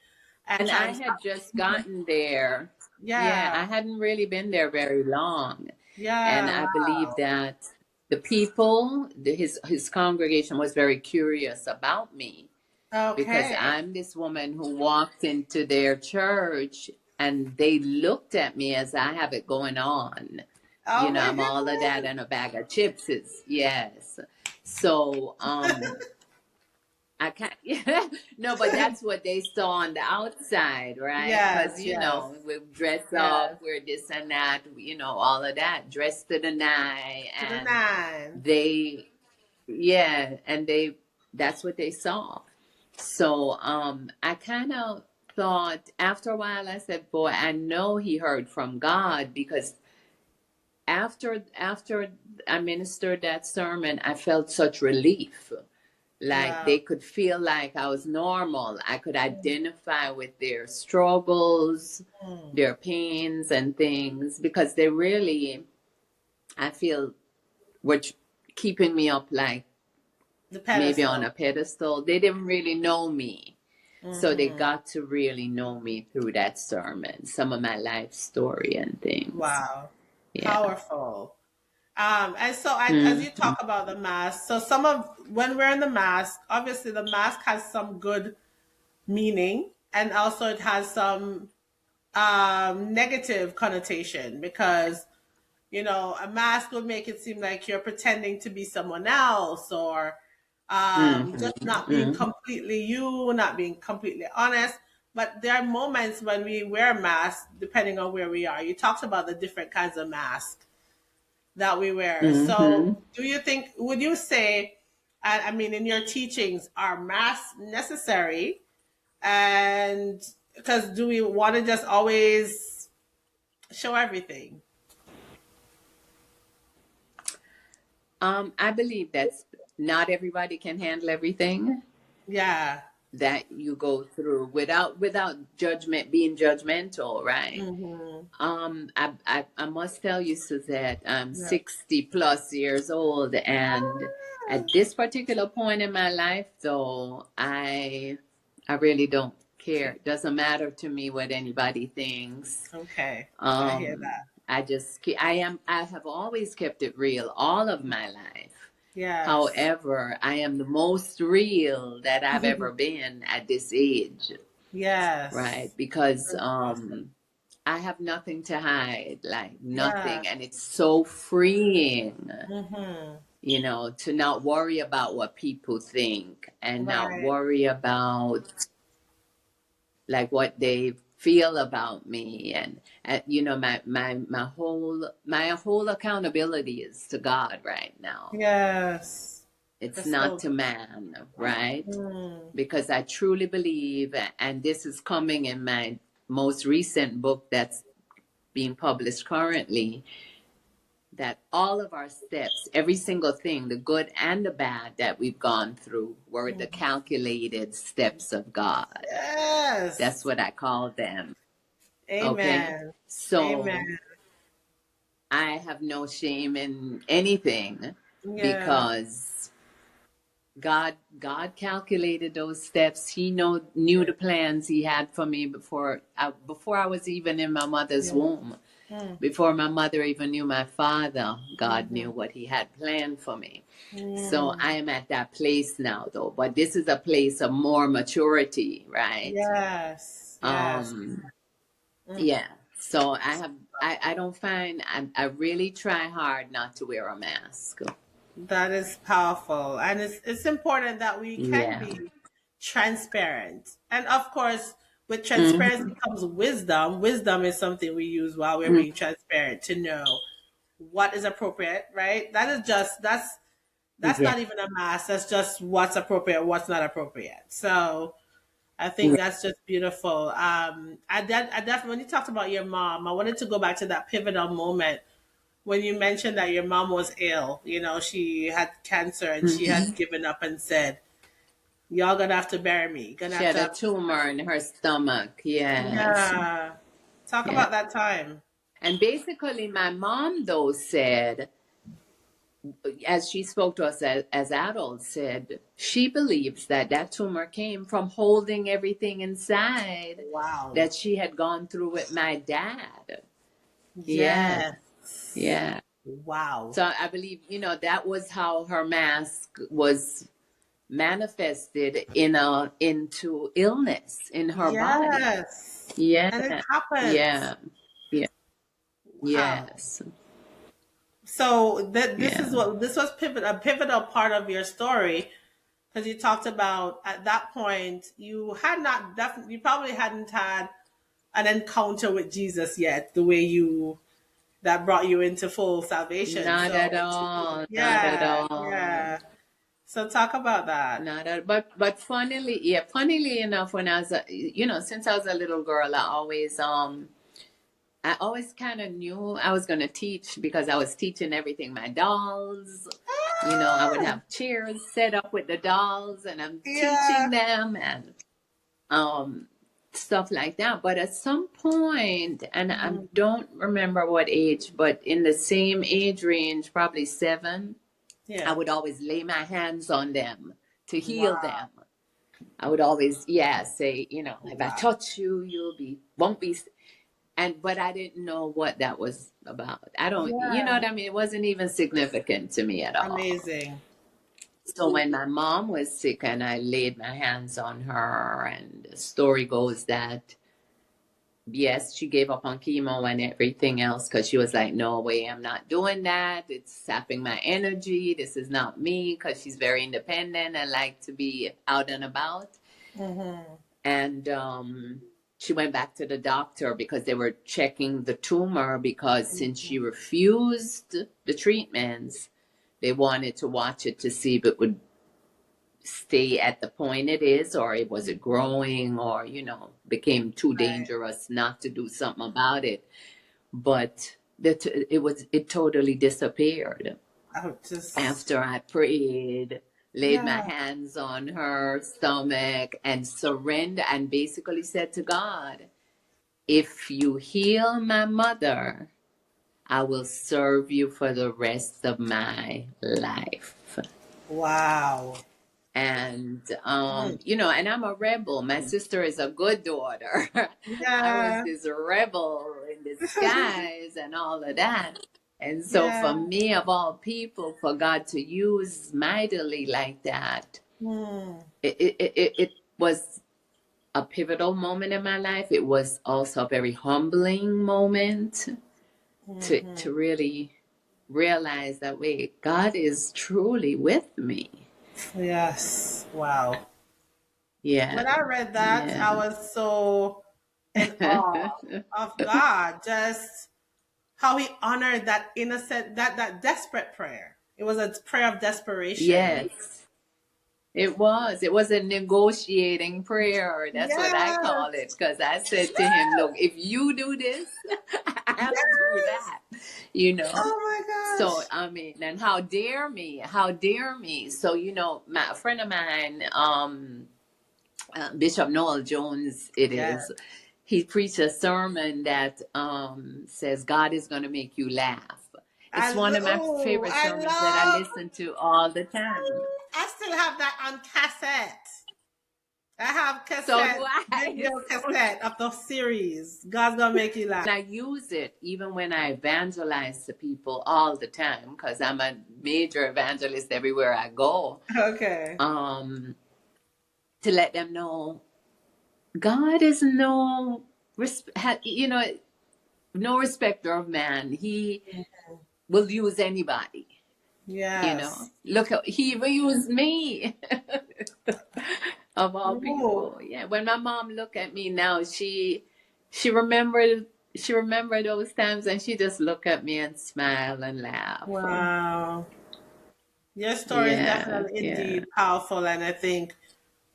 and And I had just gotten there. Yeah, yeah, I hadn't really been there very long. And yeah, I wow. believe that the people, his congregation was very curious about me, because Okay. I'm this woman who walked into their church and they looked at me as I have it going on. Oh my I'm all of that goodness. and a bag of chips. Yes. So, I can't, yeah, no, but that's what they saw on the outside, right? Because, Yes, yes, we dress yes. up, we're this and that, all of that, dressed to the nine. To the And nines. they, yeah, and that's what they saw. So, I kind of thought after a while, I said, boy, I know he heard from God, because after I ministered that sermon, I felt such relief. Like Wow. they could feel like I was normal. I could identify with their struggles, Mm. their pains and things, because they really, I feel, were keeping me up like The maybe on pedestal. a pedestal. They didn't really know me. So they Hmm. got to really know me through that sermon, some of my life story and things. Wow. Yeah. Powerful. And so as you Mm-hmm. talk about the mask, so some of when we're in the mask, obviously the mask has some good meaning and also it has some negative connotation because a mask would make it seem like you're pretending to be someone else or just not being Mm-hmm. completely you, not being completely honest. But there are moments when we wear masks, depending on where we are. You talked about the different kinds of masks that we wear. So, Mm-hmm. would you say, I mean, in your teachings, are masks necessary? And because do we want to just always show everything? I believe that's not everybody can handle everything Yeah. that you go through without judgment, being judgmental, right? Hmm. I must tell you, Suzette, I'm Yeah. 60 plus years old, and at this particular point in my life, though, I really don't care. It doesn't matter to me what anybody thinks. Okay. I hear Um, that. I have always kept it real all of my life. Yes. However, I am the most real that I've ever been at this age, right? Yes. Because I have nothing to hide, like Yeah. nothing. And it's so freeing, Hmm. to not worry about what people think and not Right. worry about like what they feel about me. And my whole accountability is to God right now. Yes. It's That's not so to man, right? good. Because I truly believe, and this is coming in my most recent book that's being published currently, that all of our steps, every single thing, the good and the bad that we've gone through, were the calculated steps of God. That's Yes. what I call them. Okay. Amen. So Amen. I have no shame in anything Yeah. because God calculated those steps. He knew the plans he had for me before I was even in my mother's Yeah. womb. Mm. Before my mother even knew my father, God Mm-hmm. knew what he had planned for me. So Mm. I am at that place now though, but this is a place of more maturity, right? Yes. Yes. Um Mm. yeah. So I don't find I really try hard not to wear a mask. That is powerful. And it's important that we can Yeah. be transparent. And of course, with transparency Hmm. comes wisdom. Wisdom is something we use while we're being transparent to know what is appropriate, right? That's Yeah. not even a mask. That's just what's appropriate, what's not appropriate. So I think that's just beautiful. I definitely, when you talked about your mom, I wanted to go back to that pivotal moment when you mentioned that your mom was ill. You know, she had cancer and she Hmm. had given up and said, "Y'all gonna have to bury me. Gonna She have had to a have." tumor in her stomach. Yes. Yeah. Talk Yeah. about that time. And basically, my mom, though, said, as she spoke to us as adults, said she believes that that tumor came from holding everything inside Wow. that she had gone through with my dad. Yes. Yes. Yeah. Wow. So I believe, that was how her mask was manifested into illness in her body. Yes. Yeah. And it happens. Yeah. Yeah. Wow. Yes. So that Yeah. this was a pivotal part of your story because you talked about at that point you had not definitely you probably hadn't had an encounter with Jesus yet the way you that brought you into full salvation. Not at So all. Not at yeah, all. yeah. So talk about that. Not at, but funnily enough, when I was since I was a little girl, I always kind of knew I was going to teach because I was teaching everything my dolls. I would Ah, have chairs set up with the dolls and I'm yeah. teaching them and um stuff like that. But at some point, and I Mhm. don't remember what age, but in the same age range, probably 7, I Yeah. would always lay my hands on them to heal Wow. them. I would always, yeah, say, if I Wow. touch you, won't be. But I didn't know what that was about. I don't, you know Yeah. what I mean? It wasn't even significant to me at all. Amazing. So when my mom was sick and I laid my hands on her, and the story goes that, yes, she gave up on chemo and everything else because she was like, no way, I'm not doing that. It's sapping my energy. This is not me, because she's very independent and like to be out and about. Hmm. And she went back to the doctor because they were checking the tumor, because since she refused the treatments, they wanted to watch it to see if it would stay at the point it is, or it was it growing, or became too Right. dangerous not to do something about it. But it totally disappeared I would just after I prayed, laid my yeah. hands on her stomach, and surrendered, and basically said to God, if you heal my mother, I will serve you for the rest of my life. Wow. And Mm. and I'm a rebel. My sister is a good daughter. I was Yeah. this rebel in disguise and all of that. And so Yeah. for me, of all people, for God to use mightily like that, Mm. it was a pivotal moment in my life. It was also a very humbling moment to Hmm. really realize that, wait, God is truly with me. Yes. Wow. Yeah. When I read that, Yeah. I was so in awe of God, just how he honored that innocent, that desperate prayer. It was a prayer of desperation. Yes. It was. It was a negotiating prayer. That's what I Yes. call it. Because I said to him, look, if you do this, I'll do Yes. that. You know? Oh my So, gosh. I mean, and how dare me? How dare me? So, you know, a friend of mine, Bishop Noel Jones, it Yes. is, he preached a sermon that says, God is going to make you laugh. It's one of my favorite I sermons that I love. listen to all the time. I still have that on cassette. I have So do cassette, I. video cassette of the series. God's gonna make you laugh. And I use it even when I evangelize to people all the time because I'm a major evangelist everywhere I go. Okay. To let them know God is no you know, no respecter of man. He will use anybody. You know, Yes. look, he even used me of all Ooh. people. Yeah, when my mom look at me now, she remembered those times, and she just look at me and smile and laugh. Wow. Your story is Yeah, definitely yeah. indeed powerful, and I think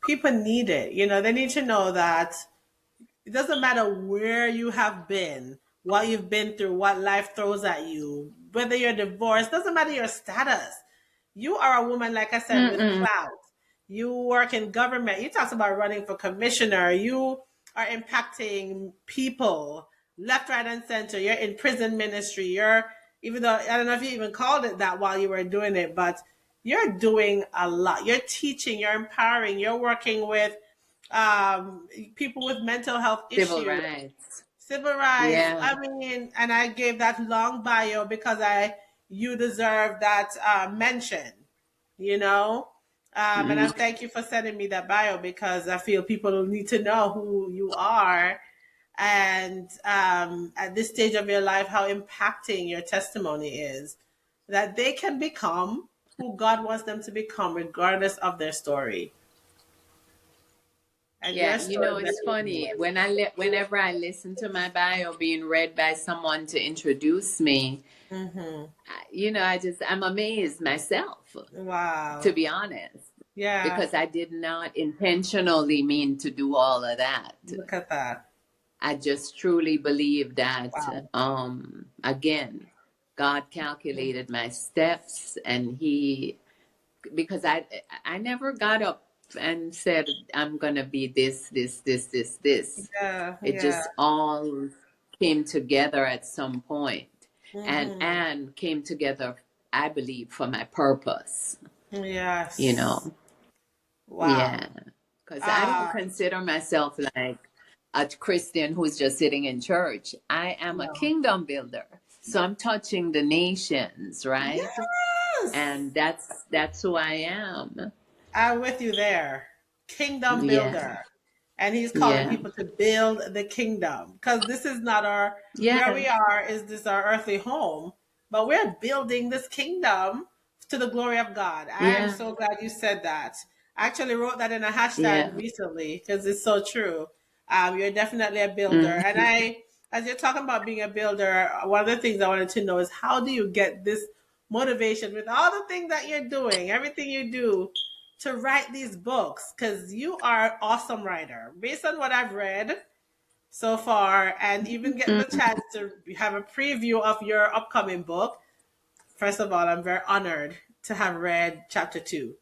people need it. You know, they need to know that it doesn't matter where you have been, what you've been through, what life throws at you, whether you're divorced, doesn't matter your status. You are a woman, like I said, with Mm-mm. clout. You work in government. You talked about running for commissioner. You are impacting people left, right, and center. You're in prison ministry. You're, even though I don't know if you even called it that while you were doing it, but you're doing a lot. You're teaching, you're empowering, you're working with people with mental health Civil issues, rights. civil rights. Yeah. I mean, and I gave that long bio because you deserve that mention, you know. And I Mm. thank you for sending me that bio because I feel people need to know who you are and at this stage of your life, how impacting your testimony is, that they can become who God wants them to become, regardless of their story. And Yeah, your you story know, it's definitely funny is. when whenever I listen to my bio being read by someone to introduce me, Mm-hmm. you know, I'm amazed myself, to Wow. be honest, Yeah. because I did not intentionally mean to do all of that. Look at that. I just truly believe that, Wow. again, God calculated my steps, and because I never got up and said I'm gonna be this. Yeah. It Yeah. just all came together at some point, Mm-hmm. and came together, I believe, for my purpose. You Yes. know, Wow. yeah, because I Uh, don't consider myself like a Christian who's just sitting in church. I am a no. kingdom builder, so I'm touching the nations, right? Yes. And that's who I am. I'm with you there. Kingdom Yeah, builder. And he's calling yeah, people to build the kingdom. Because this is not where yeah, we are, is this our earthly home? But we're building this kingdom to the glory of God. I am yeah, so glad you said that. I actually wrote that in a hashtag yeah. recently because it's so true. You're definitely a builder. And Mhm. as you're talking about being a builder, one of the things I wanted to know is how do you get this motivation with all the things that you're doing, everything you do, to write these books? Because you are an awesome writer. Based on what I've read so far, and even getting the Mm. chance to have a preview of your upcoming book, first of all, I'm very honored to have read chapter 2.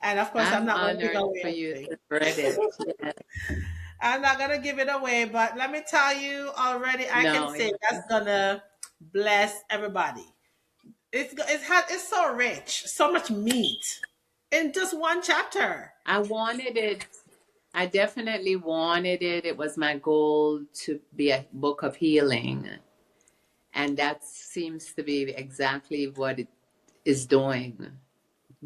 And of course, I'm I'm not going to give honored away for you anything. to read it. Yeah. I'm not going to give it away, but let me tell you already, I can No, say that's going to bless everybody. It's so rich, so much meat in just one chapter. I wanted it. I definitely wanted it. It was my goal to be a book of healing, and that seems to be exactly what it is doing,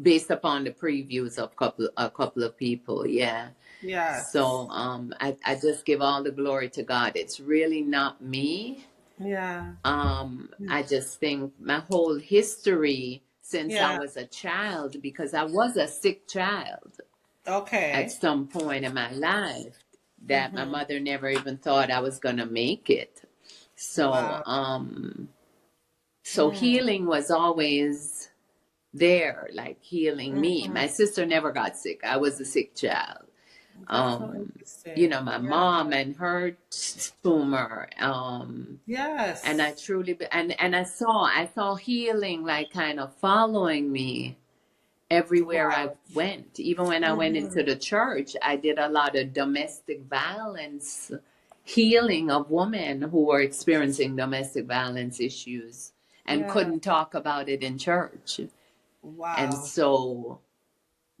based upon the previews of a couple of people. Yeah. Yes. So I just give all the glory to God. It's really not me. Yeah. I just think my whole history since I Yeah. was a child, because I was a sick child at Okay. some point in my life, that my Mm-hmm. mother never even thought I was gonna make it. So Wow. so healing was always there, like healing me. Mhm. My sister never got sick. I was a sick child. That's so You interesting. know, my Yeah. mom and her tumor. And I Yes. truly, and I saw healing like kind of following me everywhere I Wow. went. Even when I went into Mhm. the church, I did a lot of domestic violence healing of women who were experiencing domestic violence issues and Yeah. couldn't talk about it in church. And Wow. so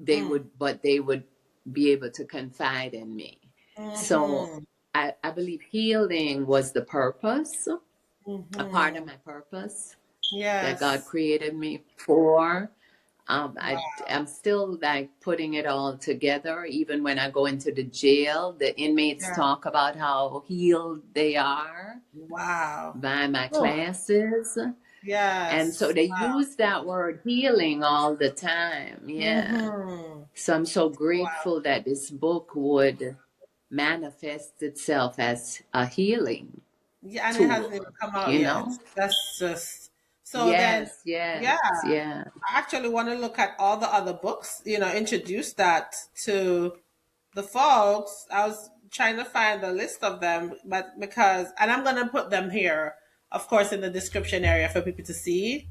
Mm. they would be able to confide in me. So Mhm. I believe healing was the purpose, a part of Mhm. my purpose that God Yes. created me for. Wow. I'm still like putting it all together. Even when I go into the jail, the inmates Yeah. talk about how healed they are Wow. by my Oh, classes. And so yes. they use that word healing all the time. Yeah. Mhm. So I'm so Wow. grateful that this book would manifest itself as a healing Yeah, and it hasn't even tool, come out you yet. know? That's just so then, Yes, yes, yeah, yeah. I actually want to look at all the other books, introduce that to the folks. I was trying to find a list of them, but and I'm going to put them here, of course, in the description area for people to see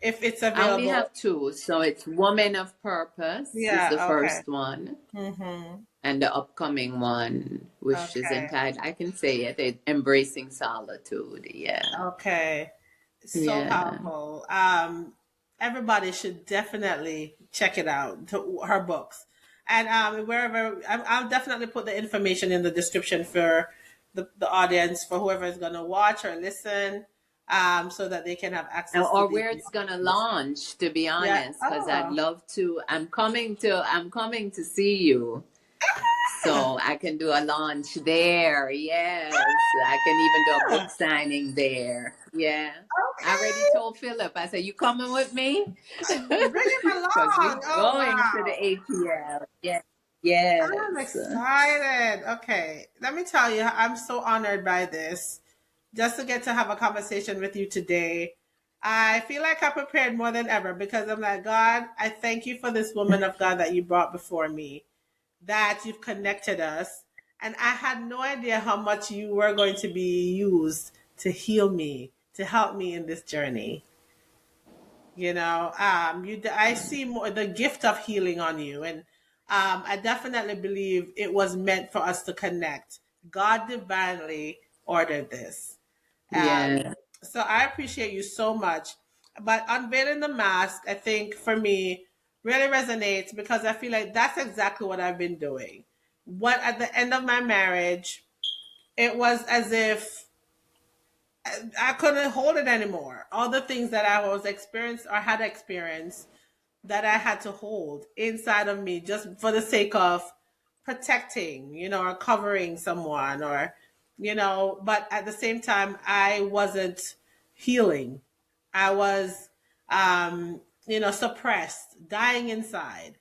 if it's I only available. have two. So it's Woman of Purpose is the Yeah, okay. first one. Mm-hmm. And the upcoming one, which is Okay. entitled, I can say it, Embracing Solitude. Yeah. Okay. So Yeah. powerful. Everybody should definitely check it out. Her books, and wherever I'll definitely put the information in the description for the audience for whoever is going to watch or listen, so that they can have access to Or the. where it's gonna launch, to be Yeah. honest, because I'd Oh. love to. I'm coming to see you. So I can do a launch there. Yes. I can even do a book Ah, signing there. Yeah. I already okay. told Philip, I said, you coming with me? Bring him Because we along. Oh going to the wow. ATL. Yeah. I'm Yes. excited. Okay. Let me tell you, I'm so honored by this. Just to get to have a conversation with you today. I feel like I prepared more than ever because I'm like, God, I thank you for this woman of God that you brought before me, that you've connected us. And I had no idea how much you were going to be used to heal me, to help me in this journey. I see more the gift of healing on you, and I definitely believe it was meant for us to connect. God divinely ordered this. Um, Yeah. so I appreciate you so much. But unveiling the mask, I think for me, really resonates because I feel like that's exactly what I've been doing. What at the end of my marriage, it was as if I couldn't hold it anymore. All the things that I was experienced or had experienced that I had to hold inside of me just for the sake of protecting, or covering someone but at the same time, I wasn't healing. I was, suppressed, dying inside.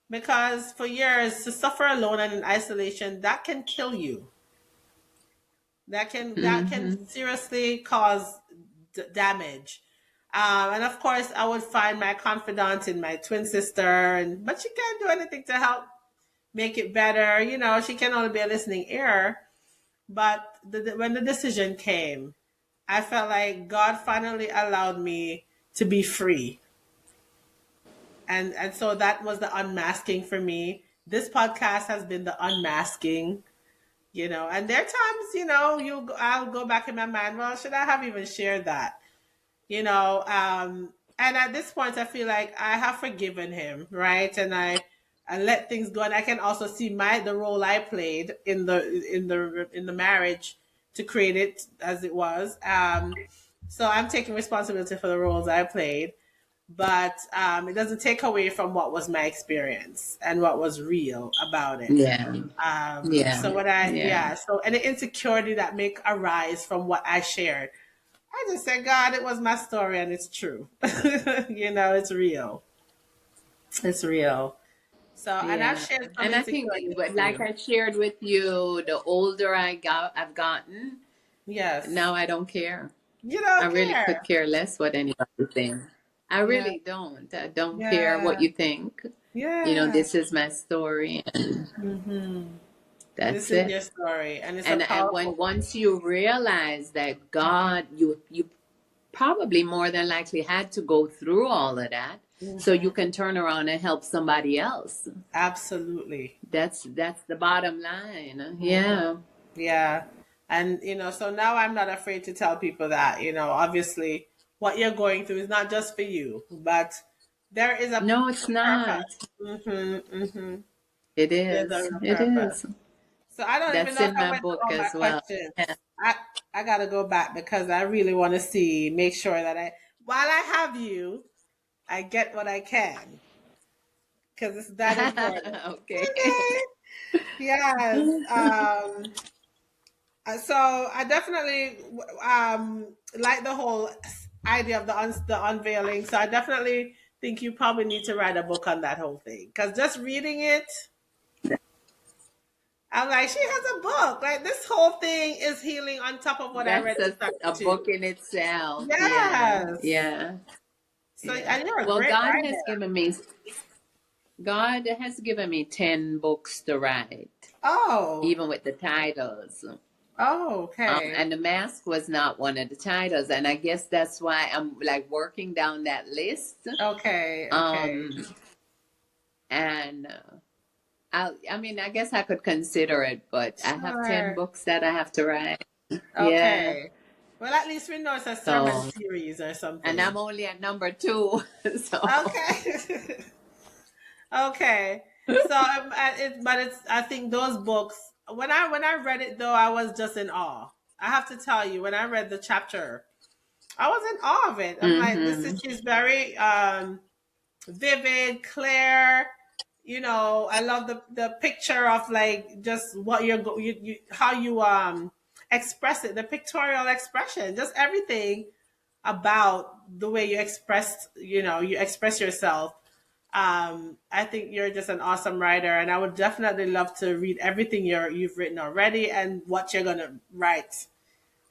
Because for years, to suffer alone and in isolation, that can kill you. That can Mm-hmm. seriously cause damage. And of course, I would find my confidant in my twin sister, but she can't do anything to help make it better. She can only be a listening ear. But when the decision came, I felt like God finally allowed me to be free, and so that was the unmasking for me. This podcast has been the unmasking. And there are times, I'll go back in my mind. Well, should I have even shared that? And at this point I feel like I have forgiven him, right? And I let things go, and I can also see the role I played in the marriage to create it as it was. So I'm taking responsibility for the roles I played, but it doesn't take away from what was my experience and what was real about it. Yeah. Yeah. Yeah. So any insecurity that may arise from what I shared, I just said, God, it was my story and it's true. It's real. It's real. So, and I've Yeah. shared some And I think, insecurities like too. I shared with you, the older I've gotten, Yes. now I don't care. You I don't really could care. care less what anybody thinks. I Yeah. really don't. I don't care what Yeah. you think. Yeah. This is my story, and Mm-hmm. This that's is your it. story, and it's a And powerful. when once you realize that God, you probably more than likely had to go through all of that so you Mhm. can turn around and help somebody else. Absolutely. That's the bottom line. Mhm. Yeah. Yeah. And, so now I'm not afraid to tell people that, obviously what you're going through is not just for you, but there is a No, it's not. purpose. Mm-hmm. It There's a is. real It purpose. is. So I don't even That's know if in I my went through book all my as well. questions. I gotta go back because I really want to make sure that while I have you, I get what I can because it's that important. Okay. Okay. Yes. So I definitely like the whole idea of the unveiling. So I definitely think you probably need to write a book on that whole thing because just reading it, I'm like, she has a book. Like this whole thing is healing on top of what I read That's in a book Solitude. in itself. Yeah. Yes. Yeah. So Yeah. and you're a Well, great writer. God has given me 10 books to write, Oh. even with the titles. Oh, okay. And The Mask was not one of the titles, and I guess that's why I'm like working down that list. Okay. Okay. Um, and I mean, I guess I could consider it, but I have 10 Sure. books that I have to write. Yeah. Okay. Well, at least we know it's a sermon So, series or and something. I'm only at number 2. So, Okay. Okay. So, but it's. I think those books. When I read it though, I was just in awe. I have to tell you, when I read the chapter, I was in awe of it. I'm like, hmm she's very vivid, clear. I love the picture of like just what how you express it, the pictorial expression, just everything about the way you express yourself. I think you're just an awesome writer, and I would definitely love to read everything you've written already and what you're gonna write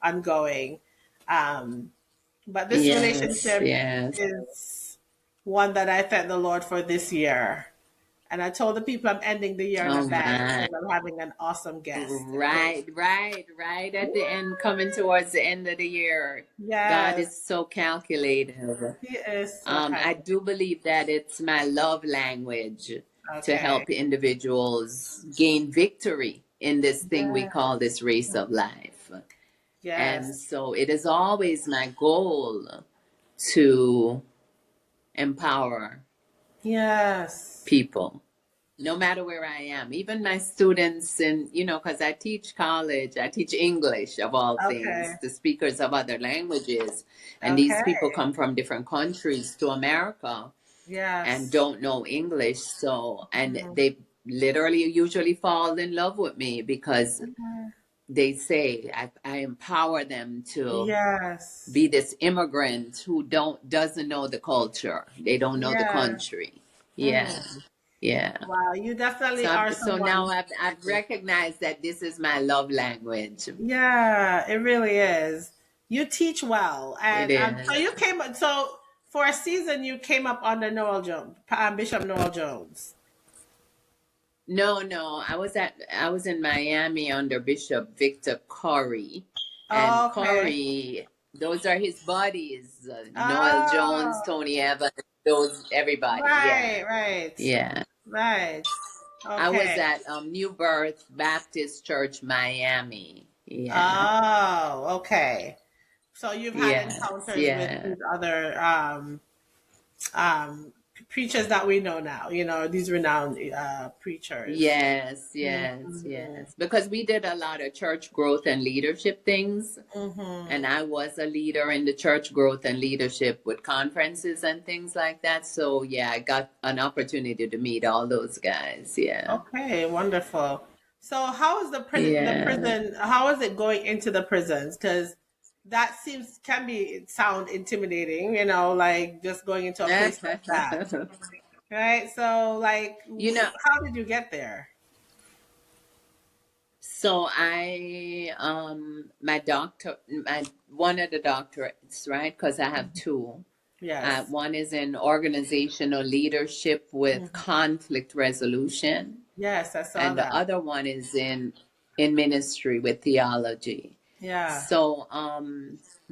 ongoing. Um, but this yes, relationship yes. is one that I thank the Lord for this year. And I told the people I'm ending the year in a Oh bang my. because I'm having an awesome guest. Okay. Right at the end, coming towards the end of the year. God Yes, is so calculated. he is so I kind. do believe that it's my love language to Okay. help individuals gain victory in this thing we Yeah. call this race of life. And Yes. so it is always my goal to empower Yes. people no matter where I am, even my students because I teach college, I teach English of all Okay. things, the speakers of other languages. And these Okay. people come from different countries to America and Yes. don't know English. So, and Mhm. they literally usually fall in love with me because Mhm. they say I empower them to Yes. be this immigrant who doesn't know the culture. They don't know the Yeah. country. Yeah. Mm. Yeah. Wow. You definitely So, are so now someone. I've recognized that this is my love language. Yeah, it really is. You teach well, It and so is. you came. So for a season, you came up under Noel Jones, Bishop Noel Jones. No. I was in Miami under Bishop Victor Corey, and Okay. Corey, those are his buddies. Noel Jones, Oh, Tony Evans, those everybody. Yeah, right, right, yeah. right. I was Okay. at New Birth Baptist Church, Miami. Yeah. Oh, okay. So you've had Yes. encounters with Yeah. these other um, preachers that we know now. These renowned preachers. Yes. Because we did a lot of church growth and leadership things. Mm-hmm. And I was a leader in the church growth and leadership with conferences and things like that. So, yeah, I got an opportunity to meet all those guys. Yeah. Okay, wonderful. So how is the Yeah. prison, how is it going into the prisons? Because that can be sound intimidating, like just going into a place like that. Right? So like you know, how did you get there? so my doctor, one of the doctorates, right? Because I have two. Yes. One is in organizational leadership with Mhm. conflict resolution, Yes, I saw and the that. other one is in ministry with theology. Yeah. So,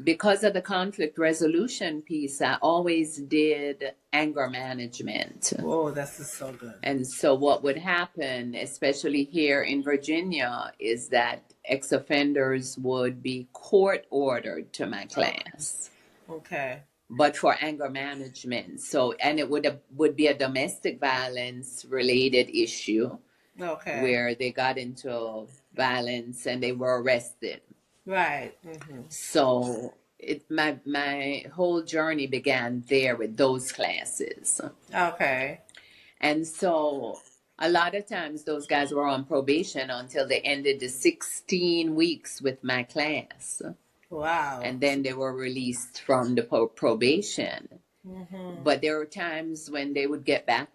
because of the conflict resolution piece, I always did anger management. Whoa, this is so good. And so, what would happen, especially here in Virginia, is that ex offenders would be court ordered to my Okay. class, Okay. but for anger management. So, and it would be a domestic violence related issue Okay. where they got into violence and they were arrested. Right. Hmm. So, my whole journey began there with those classes. Okay. And so a lot of times those guys were on probation until they ended the 16 weeks with my class. Wow. And then they were released from the probation. Hmm. But there were times when they would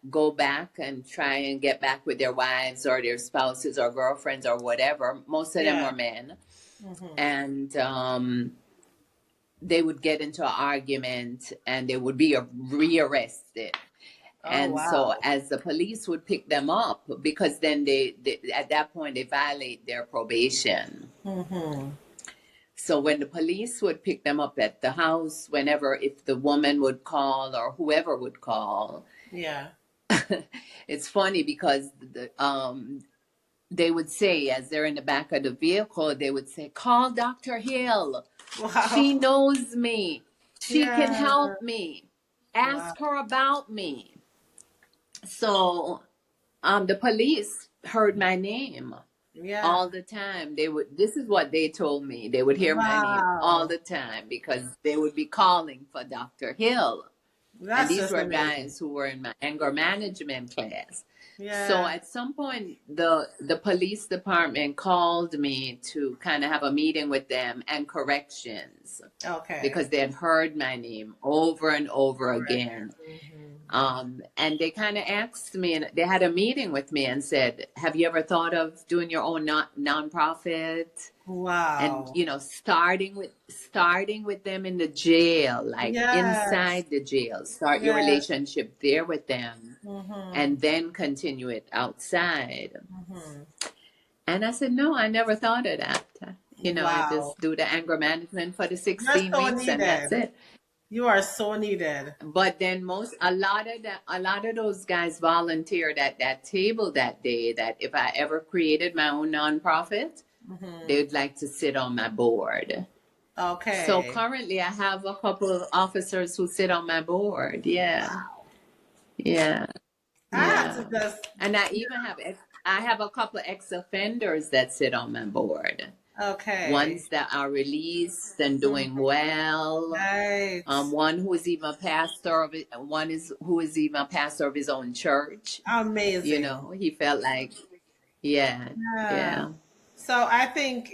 go back and try and get back with their wives or their spouses or girlfriends or whatever. Most of them Yeah. were men. Hmm. And they would get into an argument and they would be rearrested. Oh, And so, wow. as the police would pick them up, because then they at that point they violate their probation. Hmm. So when the police would pick them up at the house, whenever if the woman would call or whoever would call, Yeah. it's funny because they would say as they're in the back of the vehicle, they would say, "Call Dr. Hill. Wow. She knows me. She can Yeah. help me. Wow. Ask her about me." So the police heard my name Yeah. all the time. This is what they told me. They would hear my name all Wow. the time because they would be calling for Dr. Hill. And That's these just were amazing. guys who were in my anger management class. So Yeah. at some point, the police department called me to kind of have a meeting with them and corrections Okay. because they had heard my name over and over Correct. again. Hmm. And they kind of asked me, and they had a meeting with me and said, "Have you ever thought of doing your own nonprofit?" And Wow. starting with them in the jail, like Yes. inside the jail, start your Yes. relationship there with them, Hmm. and then continue it outside. Hmm. And I said, "No, I never thought of that. I Wow. just do the anger management for the You're 16 so weeks, and that's needed. it." You are so needed. But then a lot of those guys volunteered at that table that day that if I ever created my own nonprofit, Hmm. they'd like to sit on my board. So Okay. currently I have a couple of officers who sit on my board. Yeah. Wow. Yeah. I have to Yeah. just, And I have a couple of ex-offenders that sit on my board. okay. Ones that are released and Mhm. doing well. Right. One who is even a pastor of it, one is who is even a pastor of his own church. Amazing. He felt like, yeah, Yeah. yeah. So I think,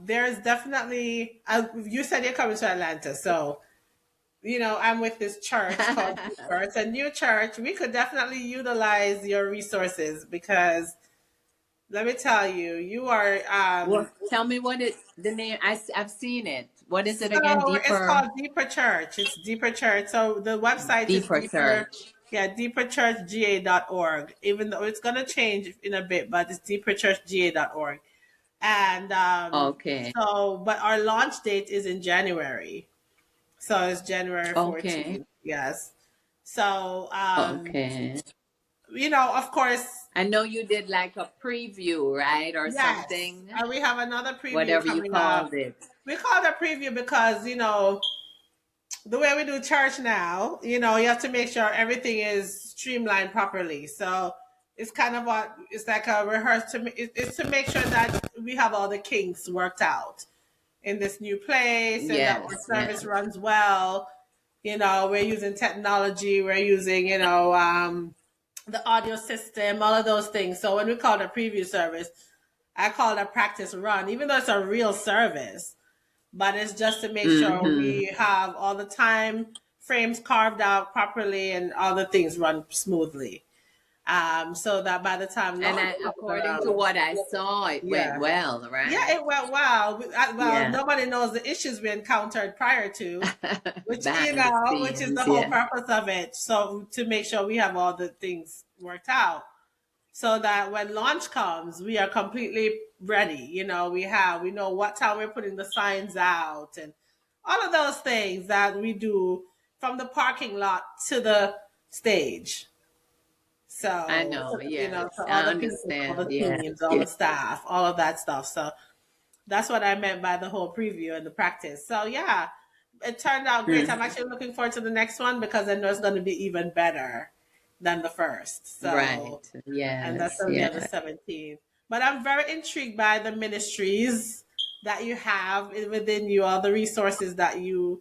there's definitely, you said you're coming to Atlanta. So, I'm with this church called Deeper. It's a new church. We could definitely utilize your resources because let me tell you, you are, Well, tell me the name. I've seen it. What is it so again? it's Deeper, called Deeper Church. It's Deeper Church. So the website is Deeper Deeper, Church. yeah, deeperchurchga.org. Even though it's gonna change in a bit, but it's deeperchurchga.org. And Okay, but our launch date is in January. So it's January okay, 14th. Yes. So okay. of course, I know you did like a preview, right, or yes. something, And we have another preview whatever you coming up. called it. We call it a preview because, the way we do church now, you have to make sure everything is streamlined properly. So it's kind of it's like a rehearsal. It's to make sure that we have all the kinks worked out in this new place and that our Yes, service yes. runs well. We're using technology, we're using, the audio system, all of those things. So when we call it a preview service, I call it a practice run, even though it's a real service, but it's just to make sure Mm-hmm. we have all the time frames carved out properly and all the things run smoothly. So that by the time And launch comes according to around, what I saw, it went yeah. well, Yeah, right? it went well. Well, Yeah. nobody knows the issues we encountered prior to, Behind the which is the scenes, whole yeah. purpose of it. So to make sure we have all the things worked out, so that when launch comes, we are completely ready. We know what time we're putting the signs out and all of those things that we do from the parking lot to the stage. I So, know, yes. so all I the people, all the understand, yeah. teams, all the staff, all of that stuff. So that's what I meant by the whole preview and the practice. So yeah, it turned out great. I'm Mm, actually looking forward to the next one because I know it's going to be even better than the first. right. So, and that's Yes, going to be on the yeah. 17th. But I'm very intrigued by the ministries that you have within you, all the resources that you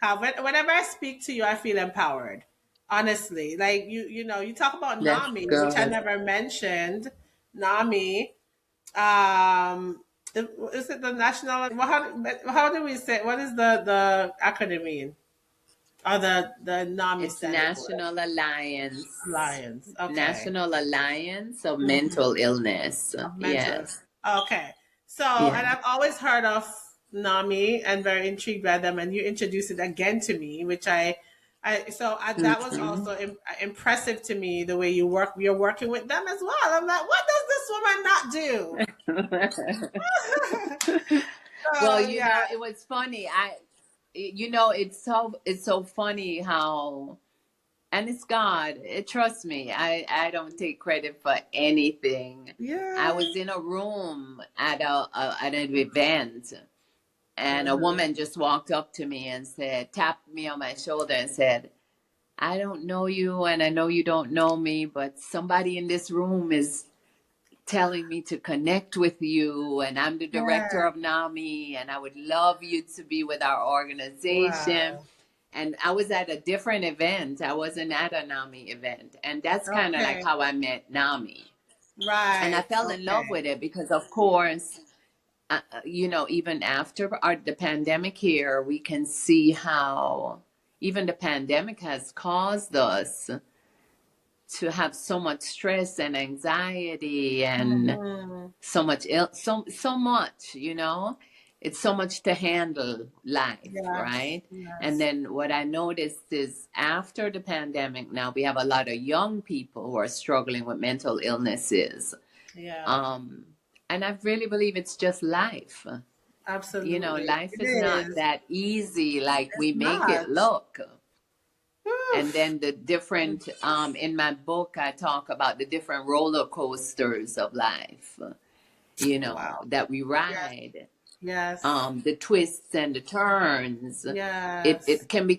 have. Whenever I speak to you, I feel empowered. Honestly, like you talk about That's NAMI, which I good. never mentioned. NAMI, um, is it the national? How do we say? What is the acronym mean? Or the NAMI It's standing for? Alliance. Okay. National Alliance of Mhm. Mental Illness. Of mental. Yes. Okay. So, and Yeah. I've always heard of NAMI and very intrigued by them. And you introduced it again to me, which that was Mhm. also impressive to me the way you're working with them as well. I'm like, what does this woman not do? Well, So yeah, it was funny. It's so funny how, and it's God. Trust me, I don't take credit for anything. I yeah. was in a room at an event, and a Uh-huh. woman just walked up to me and tapped me on my shoulder and said, "I don't know you, and I know you don't know me, but somebody in this room is telling me to connect with you, and I'm the director Yeah. of NAMI, and I would love you to be with our organization." Wow. And I was at a different event. I wasn't at a NAMI event. And that's kind of like Okay. how I met NAMI. And I Right. fell in love Okay. with it because, of course, even after the pandemic here, we can see how even the pandemic has caused us to have so much stress and anxiety and Mhm. so much, it's so much to handle life, Yes. right? And Yes. then what I noticed is after the pandemic, now we have a lot of young people who are struggling with mental illnesses. Yeah. um and I really believe it's just life. Absolutely. Life It is not is. that easy like It's we make it not. look. And Oof. then the different in my book I talk about the different roller coasters of life, Wow. that we Yes. ride, Yes. the twists and the turns. It Yes. it can be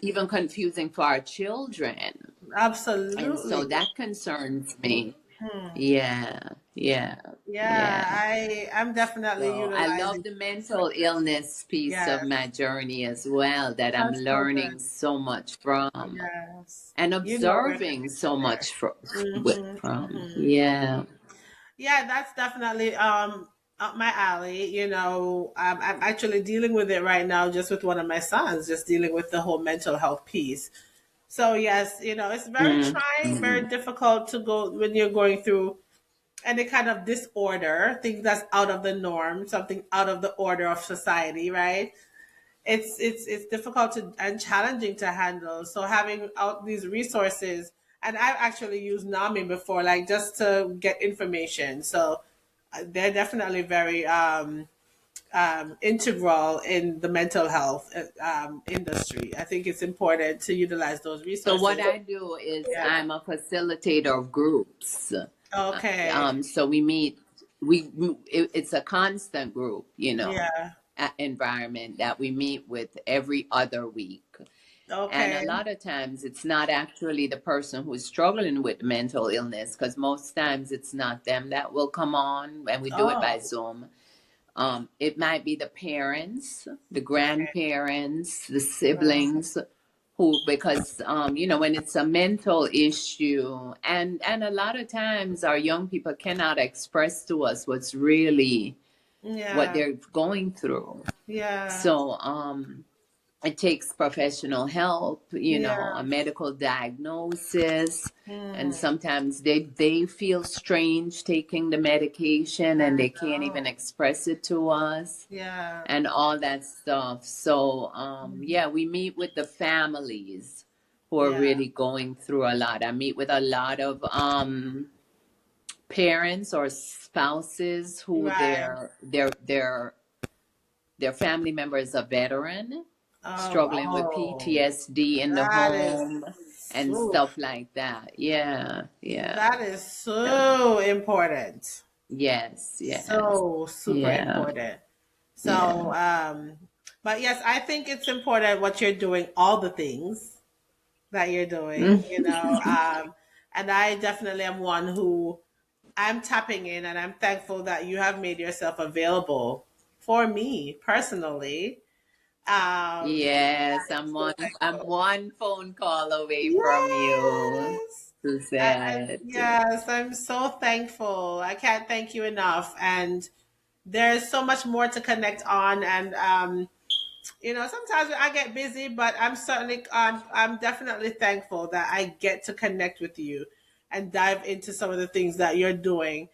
even confusing for our children, and so Absolutely. that concerns me. Hmm. Yeah, yeah, Yeah. yeah. I'm definitely So I utilizing. love the mental illness piece of Yes. my journey as well, that I'm That's so good. learning so much from Yes. and We're observing connected so there. much Mm-hmm. from. Mm-hmm. Yeah. Yeah, that's definitely up my alley. I'm actually dealing with it right now, just with one of my sons, just dealing with the whole mental health piece. So yes, it's very trying, Mm-hmm. very difficult to go when you're going through any kind of disorder, things that's out of the norm, something out of the order of society, right? It's difficult and challenging to handle. So having out these resources, and I've actually used NAMI before, like just to get information. So they're definitely very integral in the mental health industry. I think it's important to utilize those So what resources. I do is Yeah. I'm a facilitator of groups. Okay. So we meet. It's a constant group, Yeah. environment that we meet with every other week. And a Okay. lot of times it's not actually the person who's struggling with mental illness, because most times it's not them that will come on, and we do it by Oh. Zoom. It might be the parents, the Okay. grandparents, the Wow. siblings, who, because when it's a mental issue, and a lot of times our young people cannot express to us what's really what Yeah. they're going through. Yeah. So it takes professional help, Yeah. a medical diagnosis. And Mm, sometimes they feel strange taking the medication and I they can't even know. express it to us Yeah. and all that stuff. So, Mm, yeah, we meet with the families who are yeah. really going through a lot. I meet with a lot of parents or spouses who Right. their family member is a veteran Oh, struggling with oh, PTSD in the that is, home and oof, stuff like that. Yeah, yeah, that is yeah. so important. Yes, yes, So super yeah, important. yeah. So, but yes, I think it's important what you're doing, all the things that you're doing, Mm. and I definitely am one who I'm tapping in, and I'm thankful that you have made yourself available for me personally. Yes, I'm so I'm thankful. one phone call away from you, Yes. Suzette. Yes, I'm so thankful. I can't thank you enough. And there's so much more to connect on. And sometimes I get busy, but I'm definitely thankful that I get to connect with you and dive into some of the things that you're doing.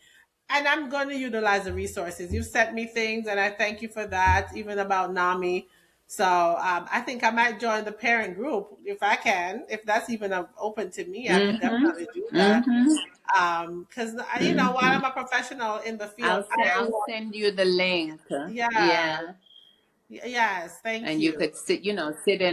And I'm going to utilize the resources. You've sent me things, and I thank you for that, even about NAMI. So I think I might join the parent group if I can, if that's even open to me. I could Mm-hmm. definitely do that. Mm-hmm. Because while Mm-hmm. I'm a professional in the field, I I'll want, send you the link. yeah, Yeah. yes, thank And you you, could sit in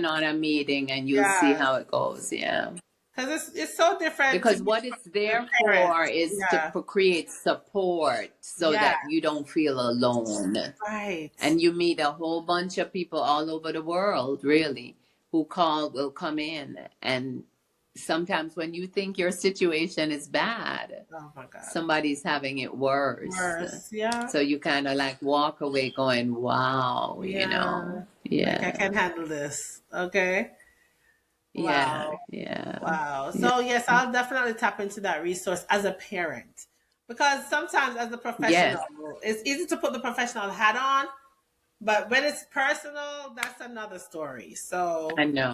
on a meeting and you'll see yes, how it goes. Yeah. because it's so different to Because be what it's the there parent. for is to Yeah, create support so yeah, that you don't feel alone. right. And you meet a whole bunch of people all over the world, really, who will come in. And sometimes when you think your situation is bad, Oh my God, somebody's having it worse. worse. Yeah, So you kind of like walk away going, wow, yeah. Like I Yeah, can handle this. Okay. yeah, Wow. yeah, Wow. yeah. So yes, I'll definitely tap into that resource as a parent. Because sometimes as a professional, Yes, it's easy to put the professional hat on, but when it's personal, that's another story. I So know,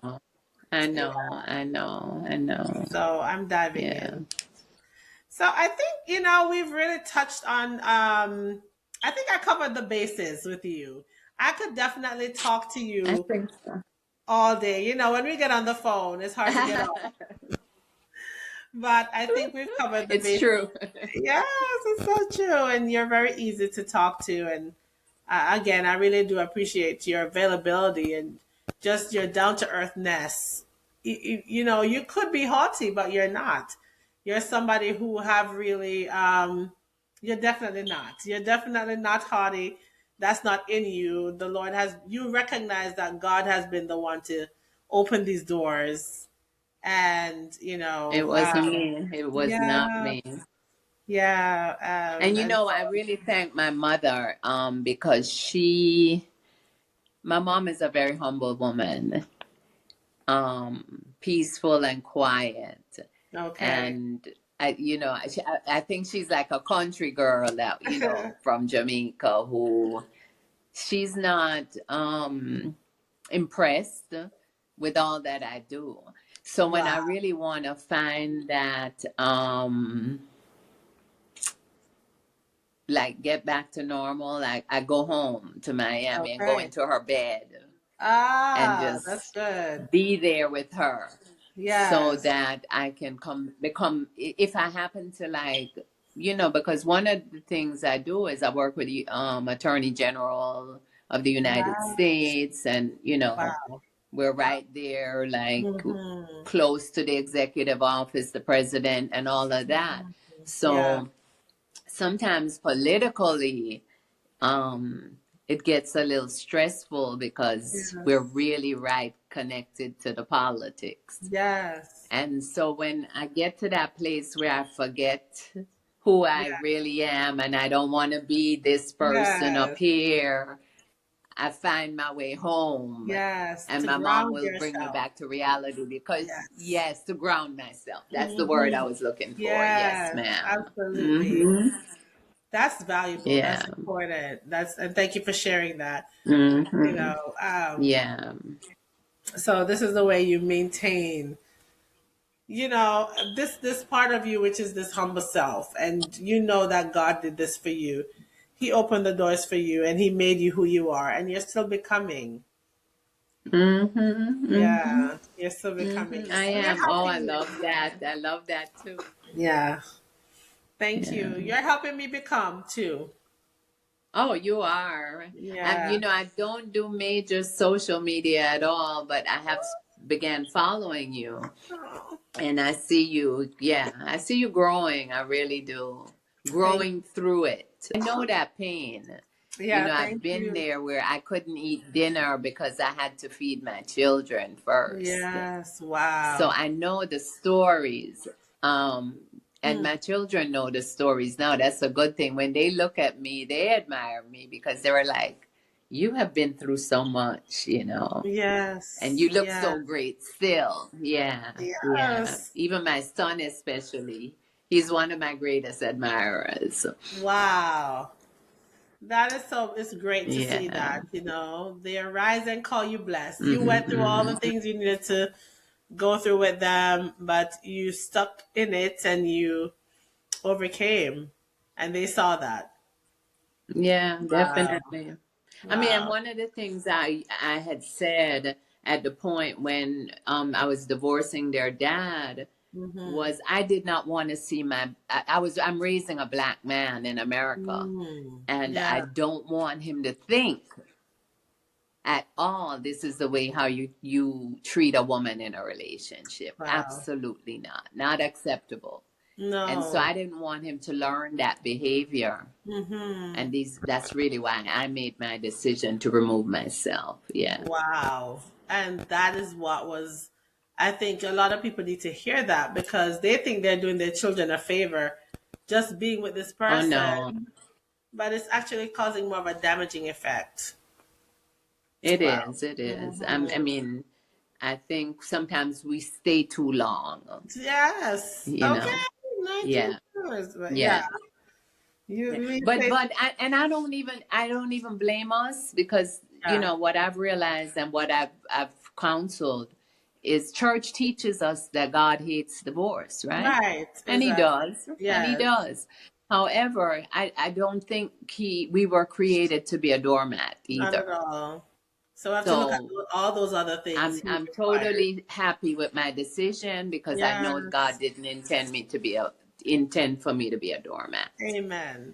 I yeah, know, I know, I know. so I'm diving Yeah. in. So I think, we've really touched on I think I covered the bases with you. I could definitely talk to I you think so. all day. When we get on the phone, it's hard to get off. But I think we've covered the It's bases. true. Yes, it's so true. And you're very easy to talk to. And again, I really do appreciate your availability and just your down to earthness. You could be haughty, but you're not. You're somebody who have really, you're definitely not. You're definitely not haughty. That's not in you. You recognize that God has been the one to open these doors. And, It wasn't me. It was not yeah, me. yeah. And And I really thank my mother because my mom is a very humble woman, peaceful and quiet. okay. And I think she's like a country girl that, from Jamaica who she's not impressed with all that I do. So when Wow. I really want to find that, like get back to normal, I go home to Miami and go Okay. into her bed and That's just good. be there with her so Yes. that I can become, if I happen to like, because one of the things I do is I work with the Attorney General of the United Nice. States, and Wow. we're right there, like Mm-hmm. close to the executive office, the president, and all of that. Yeah. So sometimes politically, um, it gets a little stressful because we're Yes. really right connected to the politics. Yes. And so when I get to that place where I forget who Yeah. I really am and I don't want to be this person up Yes. here, I find my way home. Yes. And To my mom ground will bring me yourself. back to reality because, Yes. yes, to ground myself. That's the word I Hmm. was looking for. Yes, Yes. ma'am. Absolutely. Mm-hmm. That's valuable. Yeah. That's important. And thank you for sharing that. You Mm-hmm. know, Yeah. So this is the way you maintain, this part of you, which is this humble self, and you know that God did this for you. He opened the doors for you, and He made you who you are, and you're still becoming. Mm-hmm, mm-hmm, Yeah, you're still becoming. mm-hmm. I So you're am. Oh, I helping me. love that. I love that too. Yeah, thank Yeah. you. You're helping me become too. Oh, you are. Yeah. I don't do major social media at all, but I have began following you. Oh, And I see you, yeah, I see you growing. I really do. thank. Growing through it. I know that pain. Yeah, I've thank been you. there where I couldn't eat dinner because I had to feed my children first. Yes. So Wow. I know the stories. Um, and Mm, my children know the stories now. That's a good thing. When they look at me, they admire me because they were like, you have been through so much. And yes. you look Yeah. so great still. Yeah, yeah. Yes. Even my son, especially, he's one of my greatest admirers. Wow. That is so, it's great to see Yeah. that, they arise and call you blessed. You went through all the Mm-hmm. things you needed to go through with them, but you stuck in it and you overcame, and they saw that. Yeah, Wow. definitely. I mean, and Wow. one of the things I had said at the point when I was divorcing their dad Mm-hmm. was I did not want to see I'm raising a black man in America, Mm. and I Yeah. don't want him to think at all this is the way how you treat a woman in a relationship. Wow. Absolutely not acceptable. And so No. I didn't want him to learn that behavior. Mm-hmm. And that's really why I made my decision to remove myself. Yeah. Wow. And that is what was, I think a lot of people need to hear that, because they think they're doing their children a favor just being with this Oh no, person, but it's actually causing more of a damaging effect. it Wow. is. It is. I Hmm. mean, I think sometimes we stay too long. Yes. You Okay. know. 19 Yeah. years. But yeah, Yeah. Yeah. you But say, I don't even blame us because yeah. what I've realized and what I've counseled is church teaches us that God hates divorce, right? Right. And he Exactly. does. And he Yes. does. However, I don't think we were created to be a doormat Not at either. all. So we have to look at So all those other things I'm he I'm required. totally happy with my decision because I know God Yes. didn't intend for me to be a doormat. Amen.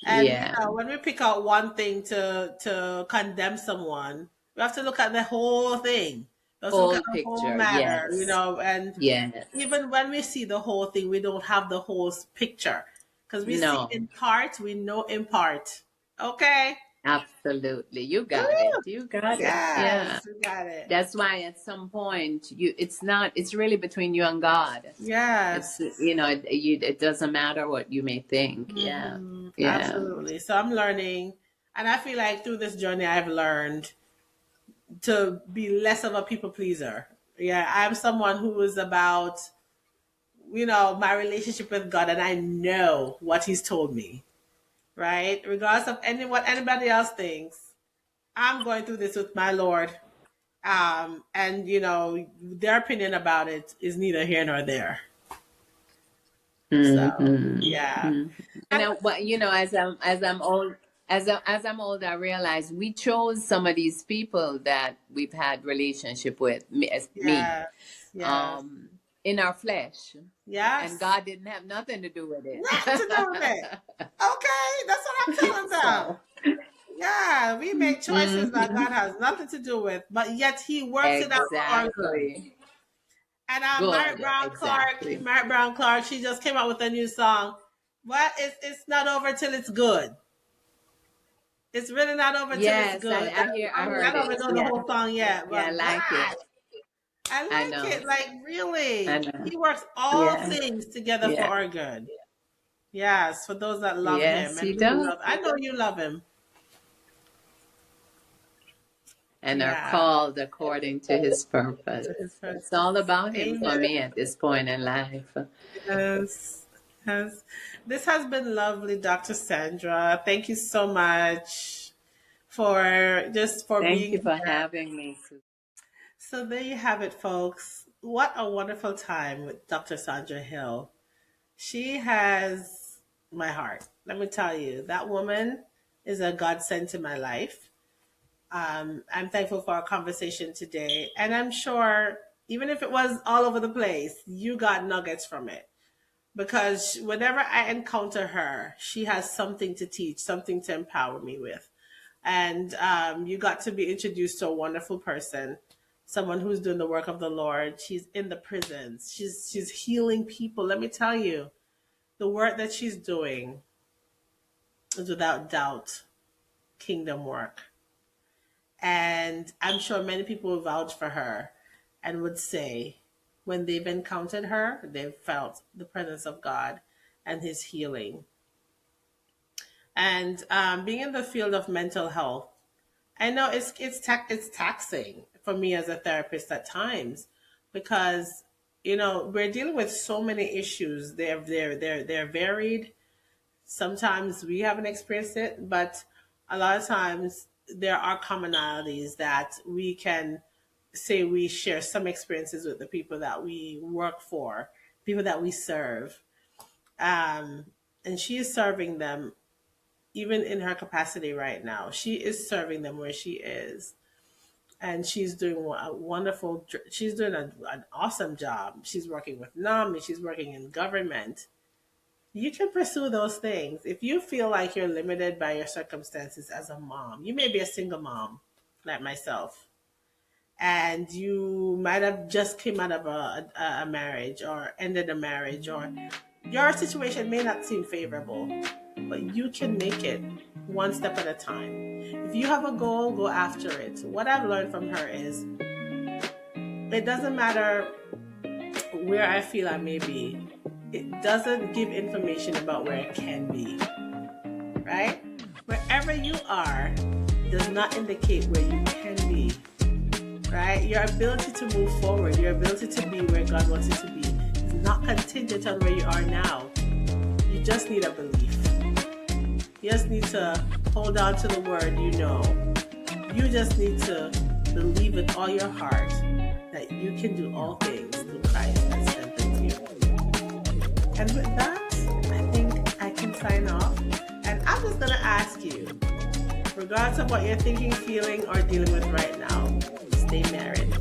And Yeah. when we pick out one thing to condemn someone, we have to look at the whole thing. We have to look at Full the whole picture. matter, Yes. and Yes. even when we see the whole thing, we don't have the whole picture, because we see No. in part, we know in part. Okay? Absolutely. You got it. Woo! You got it. Yeah. Yes, we got it. That's why at some point it's really between you and God. It's Yes. it doesn't matter what you may think. Yeah. Hmm. Yeah. Absolutely. So I'm learning, and I feel like through this journey, I've learned to be less of a people pleaser. Yeah, I'm someone who is about, my relationship with God, and I know what He's told me, right? Regardless of what anybody else thinks, I'm going through this with my Lord. And their opinion about it is neither here nor there. So yeah. Mm-hmm. And as I'm old, as I'm old, I realize we chose some of these people that we've had relationship with me, Yes. Yes. um, in our flesh, and Yes. God didn't have nothing to do with it. Nothing to do with it. Okay, that's what I'm telling them. So, Yeah, we make choices that mhm. God has nothing to do with, but yet He works it out for our good. Exactly. And Good. Exactly. Merritt Brown Clark, she just came out with a new song. But it's not over till it's good. It's really not over till it's Yes, good. I I heard don't it. even know the Yeah. whole song yet, Yeah, I but like God, it. I I like know. it. Like I really, know. He works all Yeah. things together for Yeah. our good. Yes, for those that love Him Yes, he and really does. love. I know you love Him. And are Yeah. called according to his purpose. To His It's all purpose. about him for Amen. me at this point in life. Yes. Yes. This has been lovely, Dr. Sandra. Thank you so much for Thank being you for here. having me. So there you have it, folks. What a wonderful time with Dr. Sandra Hill. She has my heart. Let me tell you, that woman is a godsend to my life. I'm thankful for our conversation today. And I'm sure, even if it was all over the place, you got nuggets from it. Because whenever I encounter her, she has something to teach, something to empower me with. And you got to be introduced to a wonderful person, someone who's doing the work of the Lord. She's in the prisons. She's healing people. Let me tell you, the work that she's doing is without doubt kingdom work. And I'm sure many people will vouch for her and would say when they've encountered her, they've felt the presence of God and his healing. And being in the field of mental health, I know it's taxing for me as a therapist at times because we're dealing with so many issues. They're varied. Sometimes we haven't experienced it, but a lot of times there are commonalities that we can say we share some experiences with the people that we work for, people that we serve. And she is serving them even in her capacity right now. She is serving them where she is. And she's doing she's doing an awesome job. She's working with NAMI, she's working in government. You can pursue those things. If you feel like you're limited by your circumstances as a mom, you may be a single mom like myself, and you might have just came out of a marriage or ended a marriage, or your situation may not seem favorable, but you can make it one step at a time. If you have a goal, go after it. What I've learned from her is it doesn't matter where I feel I may be. It doesn't give information about where it can be, right? Wherever you are does not indicate where you can be, right? Your ability to move forward, your ability to be where God wants you to be is not contingent on where you are now. You just need a belief. You just need to hold on to the word you know. You just need to believe with all your heart that you can do all things through Christ that strengthens you. And with that, I think I can sign off. And I'm just going to ask you, regardless of what you're thinking, feeling, or dealing with right now, stay married.